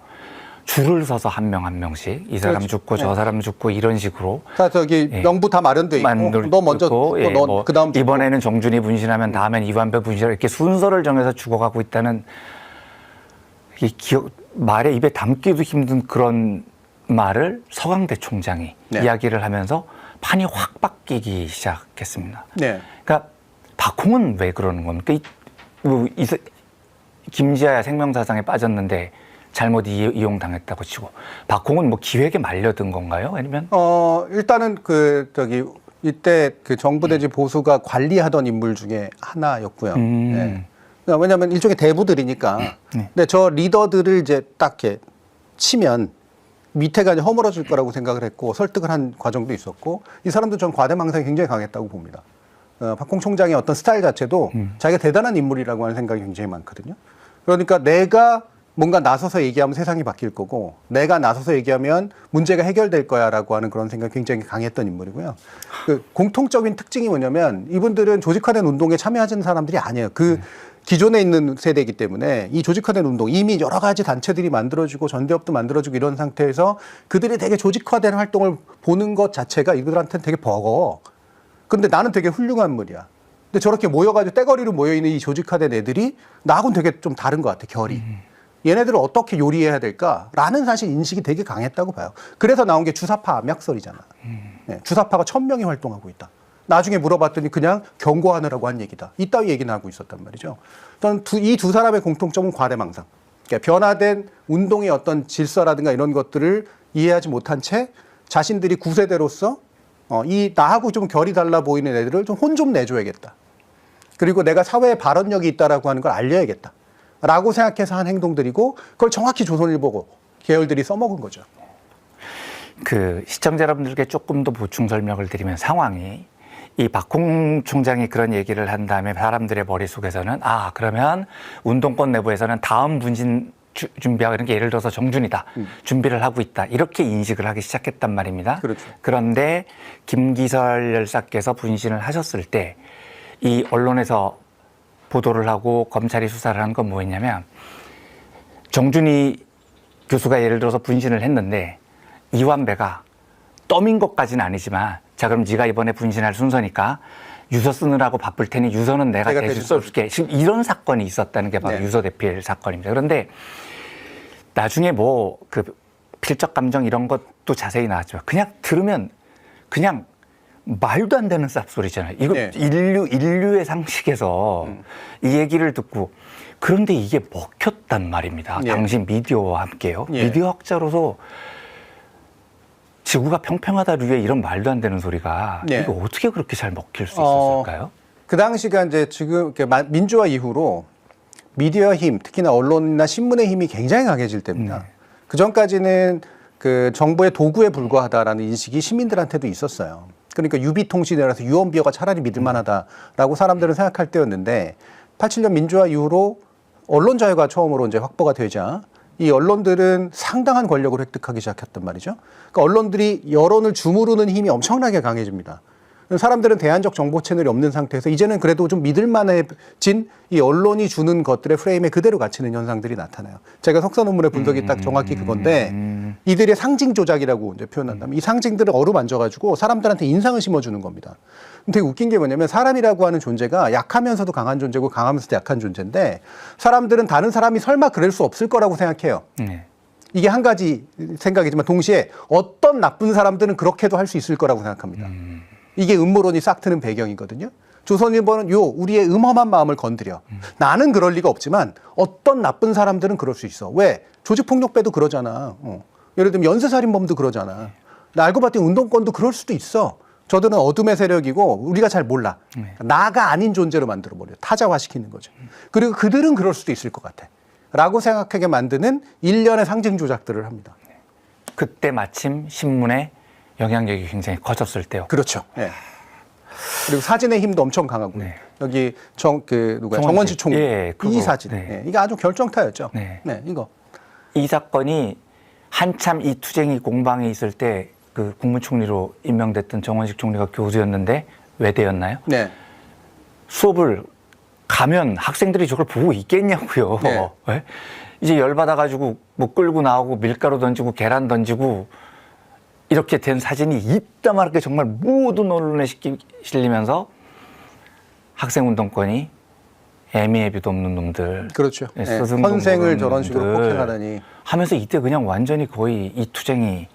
줄을 서서 한 명 한 명씩 이 사람 죽고 저 사람 죽고 이런 식으로
다 저기 명부 다 마련돼 있고 너 먼저 너 그다음
이번에는 정준이 분신하면 다음엔 이완배 분신하면 이렇게 순서를 정해서 죽어가고 있다는 이 말에 입에 담기도 힘든 그런 말을 서강대 총장이 이야기를 하면서 판이 확 바뀌기 시작했습니다. 그러니까 박홍은 왜 그러는 겁니까? 김지하야 생명사상에 빠졌는데 잘못 이용당했다고 치고 박홍은 뭐 기획에 말려든 건가요? 아니면
일단은 이때 그 정부 대지 보수가 관리하던 인물 중에 하나였고요. 예. 그러니까 왜냐하면 일종의 대부들이니까. 근데 저 리더들을 이제 딱 이렇게 치면 밑에가 이제 허물어질 거라고 생각을 했고 설득을 한 과정도 있었고 이 사람도 전 과대망상이 굉장히 강했다고 봅니다. 박홍 총장의 어떤 스타일 자체도 자기가 대단한 인물이라고 하는 생각이 굉장히 많거든요. 그러니까 내가 뭔가 나서서 얘기하면 세상이 바뀔 거고 내가 나서서 얘기하면 문제가 해결될 거야라고 하는 그런 생각이 굉장히 강했던 인물이고요. 그 공통적인 특징이 뭐냐면 이분들은 조직화된 운동에 참여하는 사람들이 아니에요. 그 기존에 있는 세대이기 때문에 이 조직화된 운동 이미 여러 가지 단체들이 만들어지고 전대협도 만들어지고 이런 상태에서 그들이 되게 조직화된 활동을 보는 것 자체가 이들한테는 되게 버거워. 근데 나는 되게 훌륭한 인물이야. 근데 저렇게 모여가지고 떼거리로 모여있는 이 조직화된 애들이 나하고는 되게 좀 다른 것 같아, 결이. 얘네들을 어떻게 요리해야 될까라는 사실 인식이 되게 강했다고 봐요. 그래서 나온 게 주사파 암약설이잖아. 네, 주사파가 1000명이 활동하고 있다. 나중에 물어봤더니 그냥 경고하느라고 한 얘기다. 이따위 얘기는 하고 있었단 말이죠. 저는 이 두 사람의 공통점은 과대망상. 그러니까 변화된 운동의 어떤 질서라든가 이런 것들을 이해하지 못한 채 자신들이 구세대로서 이 나하고 좀 결이 달라 보이는 애들을 좀 혼 좀 내줘야겠다. 그리고 내가 사회에 발언력이 있다라고 하는 걸 알려야겠다. 라고 생각해서 한 행동들이고 그걸 정확히 조선일보 계열들이 써먹은 거죠.
그 시청자 여러분들께 조금 더 보충 설명을 드리면 상황이 이 박홍 총장이 그런 얘기를 한 다음에 사람들의 머릿속에서는 그러면 운동권 내부에서는 다음 분신 준비하고 이런 게 예를 들어서 정준이다. 준비를 하고 있다. 이렇게 인식을 하기 시작했단 말입니다.
그렇죠.
그런데 김기설 열사께서 분신을 하셨을 때 이 언론에서 보도를 하고 검찰이 수사를 한 건 뭐였냐면 정준희 교수가 예를 들어서 분신을 했는데 이완배가 떠민 것까지는 아니지만 자 그럼 네가 이번에 분신할 순서니까 유서 쓰느라고 바쁠 테니 유서는 내가 대신 써줄게. 지금 이런 사건이 있었다는 게 바로 유서 대필 사건입니다. 그런데 나중에 뭐 그 필적 감정 이런 것도 자세히 나왔지만 그냥 들으면 그냥 말도 안 되는 쌉소리잖아요. 이거 인류의 상식에서 이 얘기를 듣고 그런데 이게 먹혔단 말입니다. 당시 미디어와 함께요. 미디어 학자로서 지구가 평평하다류의 이런 말도 안 되는 소리가 이거 어떻게 그렇게 잘 먹힐 수 있었을까요?
그 당시가 이제 지금 민주화 이후로 미디어 힘, 특히나 언론이나 신문의 힘이 굉장히 강해질 때입니다. 그 전까지는 그 정부의 도구에 불과하다라는 인식이 시민들한테도 있었어요. 그러니까 유비통신이라서 유언비어가 차라리 믿을만하다라고 사람들은 생각할 때였는데 87년 민주화 이후로 언론 자유가 처음으로 이제 확보가 되자 이 언론들은 상당한 권력을 획득하기 시작했단 말이죠. 그러니까 언론들이 여론을 주무르는 힘이 엄청나게 강해집니다. 사람들은 대안적 정보 채널이 없는 상태에서 이제는 그래도 좀 믿을만해진 이 언론이 주는 것들의 프레임에 그대로 갇히는 현상들이 나타나요. 제가 석사 논문의 분석이 딱 정확히 그건데 이들의 상징 조작이라고 이제 표현한다면 이 상징들을 어루만져가지고 사람들한테 인상을 심어주는 겁니다. 되게 웃긴 게 뭐냐면 사람이라고 하는 존재가 약하면서도 강한 존재고 강하면서도 약한 존재인데 사람들은 다른 사람이 설마 그럴 수 없을 거라고 생각해요. 이게 한 가지 생각이지만 동시에 어떤 나쁜 사람들은 그렇게도 할 수 있을 거라고 생각합니다. 이게 음모론이 싹 트는 배경이거든요. 조선일보는 우리의 음험한 마음을 건드려. 나는 그럴 리가 없지만 어떤 나쁜 사람들은 그럴 수 있어. 왜? 조직폭력배도 그러잖아. 예를 들면 연쇄살인범도 그러잖아. 알고 봤더니 운동권도 그럴 수도 있어. 저들은 어둠의 세력이고 우리가 잘 몰라. 나가 아닌 존재로 만들어버려요. 타자화시키는 거죠. 그리고 그들은 그럴 수도 있을 것 같아. 라고 생각하게 만드는 일련의 상징 조작들을 합니다.
그때 마침 신문의 영향력이 굉장히 커졌을 때요.
그렇죠. 네. 그리고 사진의 힘도 엄청 강하고 여기 정원식 총리 이 사진 이게 아주 결정타였죠. 이거
이 사건이 한참 이 투쟁이 공방에 있을 때 그 국무총리로 임명됐던 정원식 총리가 교수였는데 외대였나요? 수업을 가면 학생들이 저걸 보고 있겠냐고요. 이제 열받아가지고 뭐 끌고 나오고 밀가루 던지고 계란 던지고 이렇게 된 사진이 이따만하게 정말 모든 언론에 실리면서 학생운동권이 애미애비도 없는 놈들.
그렇죠. 선생을 저런 식으로 폭행하다니.
하면서 이때 그냥 완전히 거의 이 투쟁이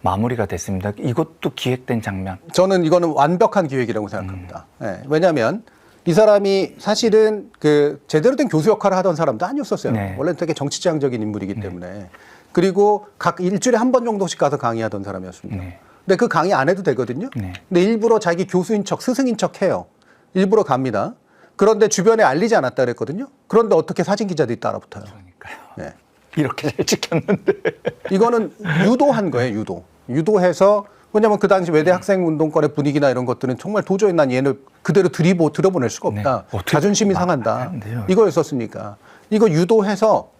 마무리가 됐습니다. 이것도 기획된 장면.
저는 이거는 완벽한 기획이라고 생각합니다. 왜냐하면 이 사람이 사실은 그 제대로 된 교수 역할을 하던 사람도 아니었었어요.
네.
원래 되게 정치지향적인 인물이기 때문에. 그리고 각 일주일에 한 번 정도씩 가서 강의하던 사람이었습니다.
네.
근데 그 강의 안 해도 되거든요.
네.
근데 일부러 자기 교수인 척, 스승인 척 해요. 일부러 갑니다. 그런데 주변에 알리지 않았다 그랬거든요. 그런데 어떻게 사진 기자들이 따라붙어요.
그러니까요.
네.
이렇게 잘 지켰는데.
이거는 유도한 거예요, 유도. 유도해서, 왜냐면 그 당시 외대 학생 운동권의 분위기나 이런 것들은 정말 도저히 난 얘를 그대로 들여보낼 수가 없다.
네. 어떻게
자존심이
막
상한다.
하는데요.
이거였었으니까. 이거 유도해서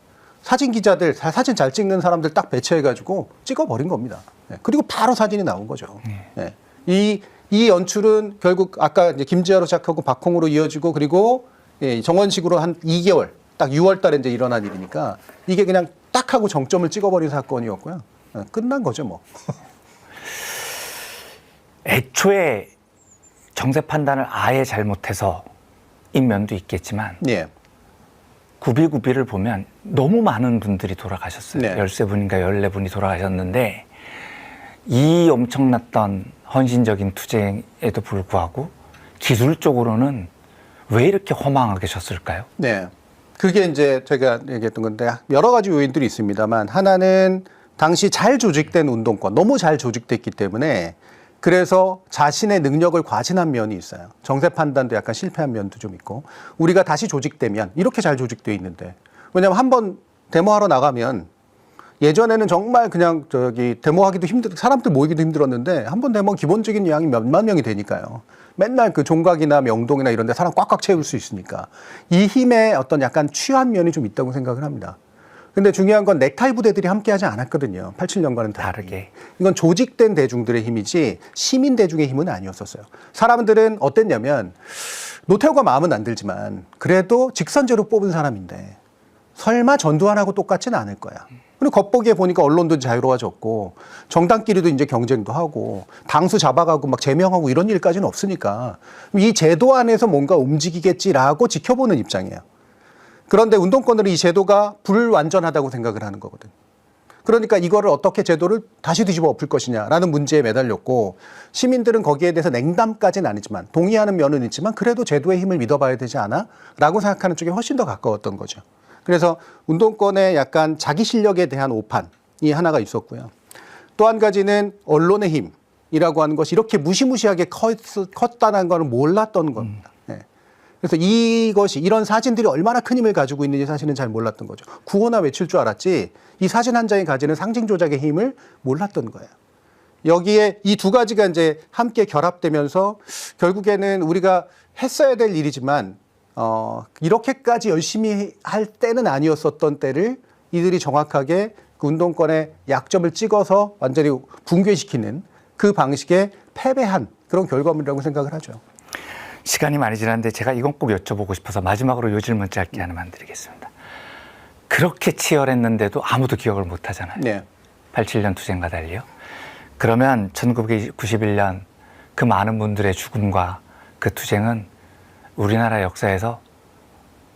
사진 기자들, 사진 잘 찍는 사람들 딱 배치해가지고 찍어버린 겁니다. 네. 그리고 바로 사진이 나온 거죠. 네. 이 연출은 결국 아까 이제 김지아로 시작하고 박홍으로 이어지고 그리고 예, 정원식으로 한 2개월, 딱 6월 달에 이제 일어난 일이니까 이게 그냥 딱 하고 정점을 찍어버린 사건이었고요. 예, 끝난 거죠, 뭐.
애초에 정세 판단을 아예 잘못해서 인 면도 있겠지만
예.
구비구비를 보면 너무 많은 분들이 돌아가셨어요.
네.
13분인가 14분이 돌아가셨는데 이 엄청났던 헌신적인 투쟁에도 불구하고 기술적으로는 왜 이렇게 허망하게 졌을까요?
네. 그게 이제 제가 얘기했던 건데 여러 가지 요인들이 있습니다만 하나는 당시 잘 조직된 운동권, 너무 잘 조직됐기 때문에 그래서 자신의 능력을 과신한 면이 있어요. 정세 판단도 약간 실패한 면도 좀 있고 우리가 다시 조직되면 이렇게 잘 조직되어 있는데 왜냐하면 한번 데모하러 나가면 예전에는 정말 그냥 데모하기도 사람들 모이기도 힘들었는데 한 번 데모 기본적인 양이 몇만 명이 되니까요. 맨날 그 종각이나 명동이나 이런 데 사람 꽉꽉 채울 수 있으니까 이 힘에 어떤 약간 취한 면이 좀 있다고 생각을 합니다. 근데 중요한 건 넥타이 부대들이 함께 하지 않았거든요. 87년과는
다르게.
이건 조직된 대중들의 힘이지 시민 대중의 힘은 아니었었어요. 사람들은 어땠냐면 노태우가 마음은 안 들지만 그래도 직선제로 뽑은 사람인데 설마 전두환하고 똑같지는 않을 거야. 그리고 겉보기에 보니까 언론도 자유로워졌고 정당끼리도 이제 경쟁도 하고 당수 잡아가고 막 제명하고 이런 일까지는 없으니까 이 제도 안에서 뭔가 움직이겠지라고 지켜보는 입장이에요. 그런데 운동권들은 이 제도가 불완전하다고 생각을 하는 거거든. 그러니까 이거를 어떻게 제도를 다시 뒤집어 엎을 것이냐라는 문제에 매달렸고 시민들은 거기에 대해서 냉담까지는 아니지만 동의하는 면은 있지만 그래도 제도의 힘을 믿어봐야 되지 않아? 라고 생각하는 쪽에 훨씬 더 가까웠던 거죠. 그래서 운동권의 약간 자기 실력에 대한 오판이 하나가 있었고요. 또 한 가지는 언론의 힘이라고 하는 것이 이렇게 무시무시하게 컸다는 걸 몰랐던 겁니다. 네. 그래서 이런 사진들이 얼마나 큰 힘을 가지고 있는지 사실은 잘 몰랐던 거죠. 구호나 외칠 줄 알았지 이 사진 한 장이 가지는 상징 조작의 힘을 몰랐던 거예요. 여기에 이 두 가지가 이제 함께 결합되면서 결국에는 우리가 했어야 될 일이지만 이렇게까지 열심히 할 때는 아니었었던 때를 이들이 정확하게 그 운동권의 약점을 찍어서 완전히 붕괴시키는 그 방식에 패배한 그런 결과물이라고 생각을 하죠.
시간이 많이 지났는데 제가 이건 꼭 여쭤보고 싶어서 마지막으로 요 질문 짧게 하나만 드리겠습니다. 그렇게 치열했는데도 아무도 기억을 못 하잖아요.
네.
87년 투쟁과 달리요. 그러면 1991년 그 많은 분들의 죽음과 그 투쟁은 우리나라 역사에서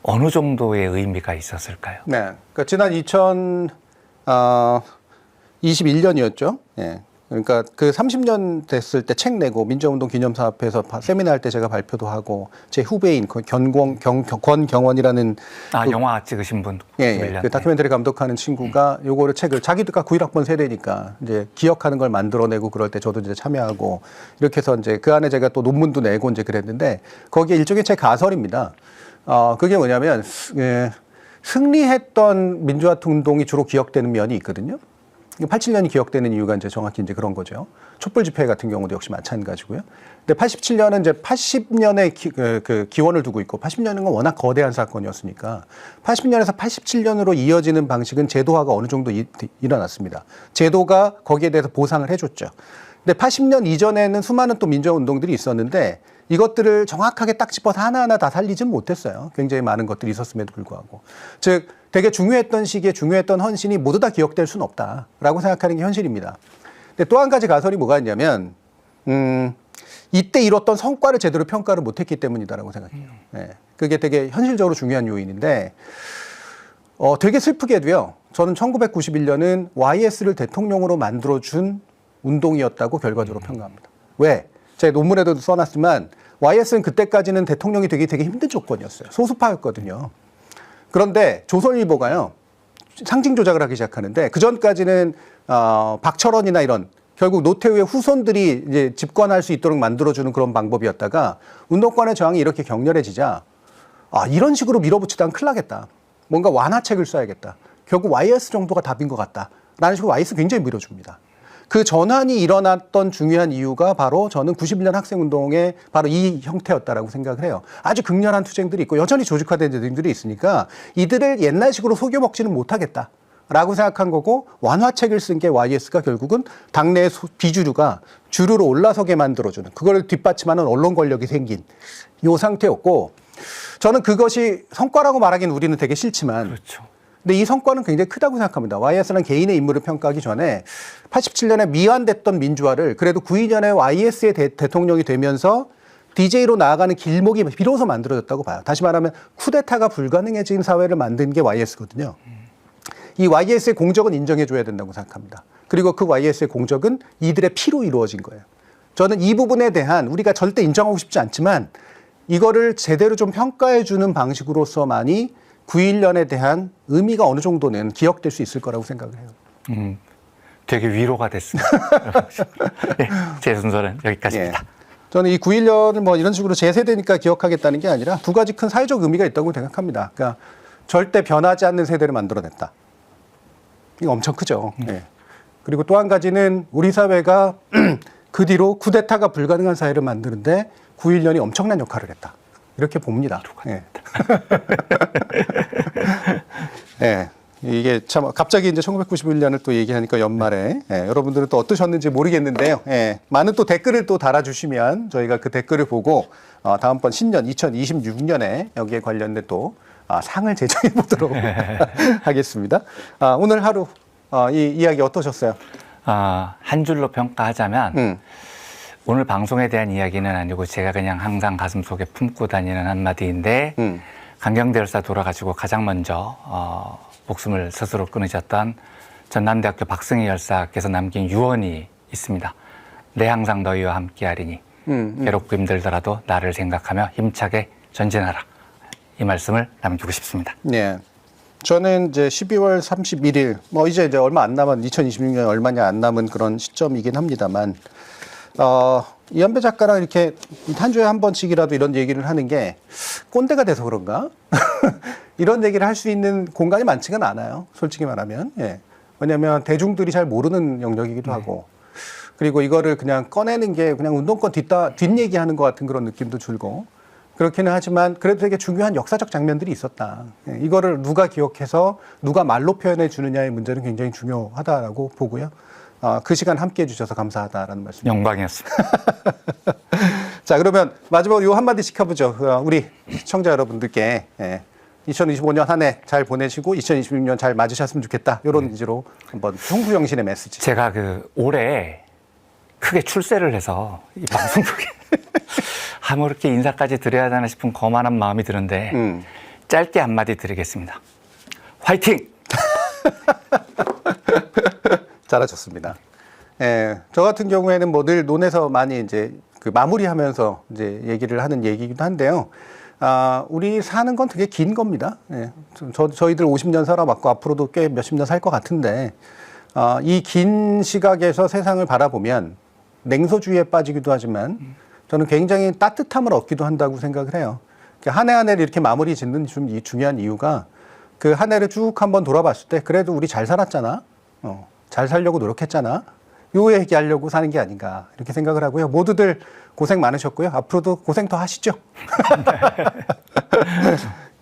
어느 정도의 의미가 있었을까요?
네. 그러니까 지난 2021년이었죠. 예. 그러니까 그 30년 됐을 때 책 내고 민주운동 기념사업회에서 세미나 할 때 제가 발표도 하고 제 후배인 권경원이라는
영화 찍으신 분.
예, 그 다큐멘터리 감독하는 친구가 요거를 책을 자기가 91학번 세대니까 이제 기억하는 걸 만들어내고 그럴 때 저도 이제 참여하고 이렇게 해서 이제 그 안에 제가 또 논문도 내고 이제 그랬는데 거기에 일종의 제 가설입니다. 그게 뭐냐면 승리했던 민주화 운동이 주로 기억되는 면이 있거든요. 87년이 기억되는 이유가 이제 정확히 이제 그런 거죠. 촛불 집회 같은 경우도 역시 마찬가지고요. 근데 87년은 이제 80년의 기원을 두고 있고 80년은 건 워낙 거대한 사건이었으니까 80년에서 87년으로 이어지는 방식은 제도화가 어느 정도 일어났습니다. 제도가 거기에 대해서 보상을 해줬죠. 근데 80년 이전에는 수많은 또 민주화 운동들이 있었는데 이것들을 정확하게 딱 짚어서 하나하나 다 살리진 못했어요. 굉장히 많은 것들이 있었음에도 불구하고. 즉 되게 중요했던 시기에 중요했던 헌신이 모두 다 기억될 수는 없다라고 생각하는 게 현실입니다. 근데 또 한 가지 가설이 뭐가 있냐면 이때 이뤘던 성과를 제대로 평가를 못했기 때문이다라고 생각해요. 네. 그게 되게 현실적으로 중요한 요인인데 되게 슬프게도요. 저는 1991년은 YS를 대통령으로 만들어준 운동이었다고 결과적으로 평가합니다. 왜? 제 논문에도 써놨지만 YS는 그때까지는 대통령이 되기 되게 힘든 조건이었어요. 소수파였거든요. 그런데 조선일보가요, 상징 조작을 하기 시작하는데, 그 전까지는 박철원이나 이런 결국 노태우의 후손들이 이제 집권할 수 있도록 만들어주는 그런 방법이었다가 운동권의 저항이 이렇게 격렬해지자 이런 식으로 밀어붙이다간 큰일 나겠다. 뭔가 완화책을 써야겠다. 결국 YS 정도가 답인 것 같다. 라는 식으로 YS 굉장히 밀어줍니다. 그 전환이 일어났던 중요한 이유가 바로 저는 91년 학생운동의 바로 이 형태였다라고 생각을 해요. 아주 극렬한 투쟁들이 있고 여전히 조직화된 대들이 있으니까 이들을 옛날식으로 속여먹지는 못하겠다. 라고 생각한 거고 완화책을 쓴 게 YS가 결국은 당내 비주류가 주류로 올라서게 만들어주는 그걸 뒷받침하는 언론 권력이 생긴 이 상태였고 저는 그것이 성과라고 말하기는 우리는 되게 싫지만
그렇죠.
근데 이 성과는 굉장히 크다고 생각합니다. YS는 개인의 인물을 평가하기 전에 87년에 미완됐던 민주화를 그래도 92년에 YS의 대통령이 되면서 DJ로 나아가는 길목이 비로소 만들어졌다고 봐요. 다시 말하면 쿠데타가 불가능해진 사회를 만든 게 YS거든요. 이 YS의 공적은 인정해줘야 된다고 생각합니다. 그리고 그 YS의 공적은 이들의 피로 이루어진 거예요. 저는 이 부분에 대한 우리가 절대 인정하고 싶지 않지만 이거를 제대로 좀 평가해주는 방식으로서만이 9.1년에 대한 의미가 어느 정도는 기억될 수 있을 거라고 생각을 해요.
되게 위로가 됐습니다. 네, 제 순서는 여기까지입니다.
예. 저는 이 9.1년을 뭐 이런 식으로 제 세대니까 기억하겠다는 게 아니라 두 가지 큰 사회적 의미가 있다고 생각합니다. 그러니까 절대 변하지 않는 세대를 만들어냈다. 이거 엄청 크죠. 예. 그리고 또 한 가지는 우리 사회가 그 뒤로 쿠데타가 불가능한 사회를 만드는데 9.1년이 엄청난 역할을 했다. 이렇게 봅니다. 예. 예. 이게 참 갑자기 이제 1991년을 또 얘기하니까 연말에 여러분들은 또 어떠셨는지 모르겠는데요. 많은 또 댓글을 또 달아주시면 저희가 그 댓글을 보고 다음번 신년 2026년에 여기에 관련된 또 상을 제정해 보도록 하겠습니다. 오늘 하루 이 이야기 어떠셨어요?
한 줄로 평가하자면 오늘 방송에 대한 이야기는 아니고 제가 그냥 항상 가슴속에 품고 다니는 한마디인데 강경대 열사 돌아가시고 가장 먼저 목숨을 스스로 끊으셨던 전남대학교 박승희 열사께서 남긴 유언이 있습니다. 내 항상 너희와 함께하리니 괴롭고 힘들더라도 나를 생각하며 힘차게 전진하라. 이 말씀을 남기고 싶습니다.
네. 저는 이제 12월 31일, 이제 얼마 안 남은, 2026년 얼마냐 안 남은 그런 시점이긴 합니다만, 이한배 작가랑 이렇게 한 주에 한 번씩이라도 이런 얘기를 하는 게 꼰대가 돼서 그런가? 이런 얘기를 할 수 있는 공간이 많지가 않아요. 솔직히 말하면. 예. 왜냐하면 대중들이 잘 모르는 영역이기도 하고. 그리고 이거를 그냥 꺼내는 게 그냥 운동권 뒷얘기하는 것 같은 그런 느낌도 들고. 그렇기는 하지만 그래도 되게 중요한 역사적 장면들이 있었다. 예. 이거를 누가 기억해서 누가 말로 표현해 주느냐의 문제는 굉장히 중요하다라고 보고요. 그 시간 함께 해주셔서 감사하다라는 말씀.
영광이었습니다.
자, 그러면 마지막으로 요 한마디 시켜보죠. 우리 시청자 여러분들께 2025년 한 해 잘 보내시고 2026년 잘 맞으셨으면 좋겠다. 이런 의지로 한번 홍구영신의 메시지.
제가 올해 크게 출세를 해서 이 방송 중에 뭐 이렇게 인사까지 드려야 되나 싶은 거만한 마음이 드는데 짧게 한마디 드리겠습니다. 화이팅!
잘하셨습니다. 예, 저 같은 경우에는 늘 논에서 많이 이제 그 마무리하면서 이제 얘기를 하는 얘기이기도 한데요. 우리 사는 건 되게 긴 겁니다. 예, 저희들 50년 살아왔고 앞으로도 꽤 몇십 년 살 것 같은데, 이 긴 시각에서 세상을 바라보면 냉소주의에 빠지기도 하지만 저는 굉장히 따뜻함을 얻기도 한다고 생각을 해요. 한 해 한 해를 이렇게 마무리 짓는 이 중요한 이유가 그 한 해를 쭉 한번 돌아봤을 때 그래도 우리 잘 살았잖아. 잘 살려고 노력했잖아. 요 얘기하려고 사는 게 아닌가 이렇게 생각을 하고요. 모두들 고생 많으셨고요. 앞으로도 고생 더 하시죠.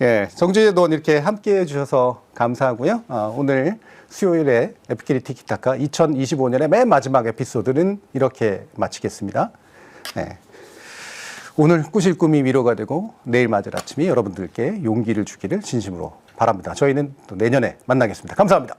예, 정준희 넌 이렇게 함께해 주셔서 감사하고요. 오늘 수요일에 FKT 티키타카 2025년의 맨 마지막 에피소드는 이렇게 마치겠습니다. 예. 오늘 꾸실 꿈이 위로가 되고 내일 맞을 아침이 여러분들께 용기를 주기를 진심으로 바랍니다. 저희는 또 내년에 만나겠습니다. 감사합니다.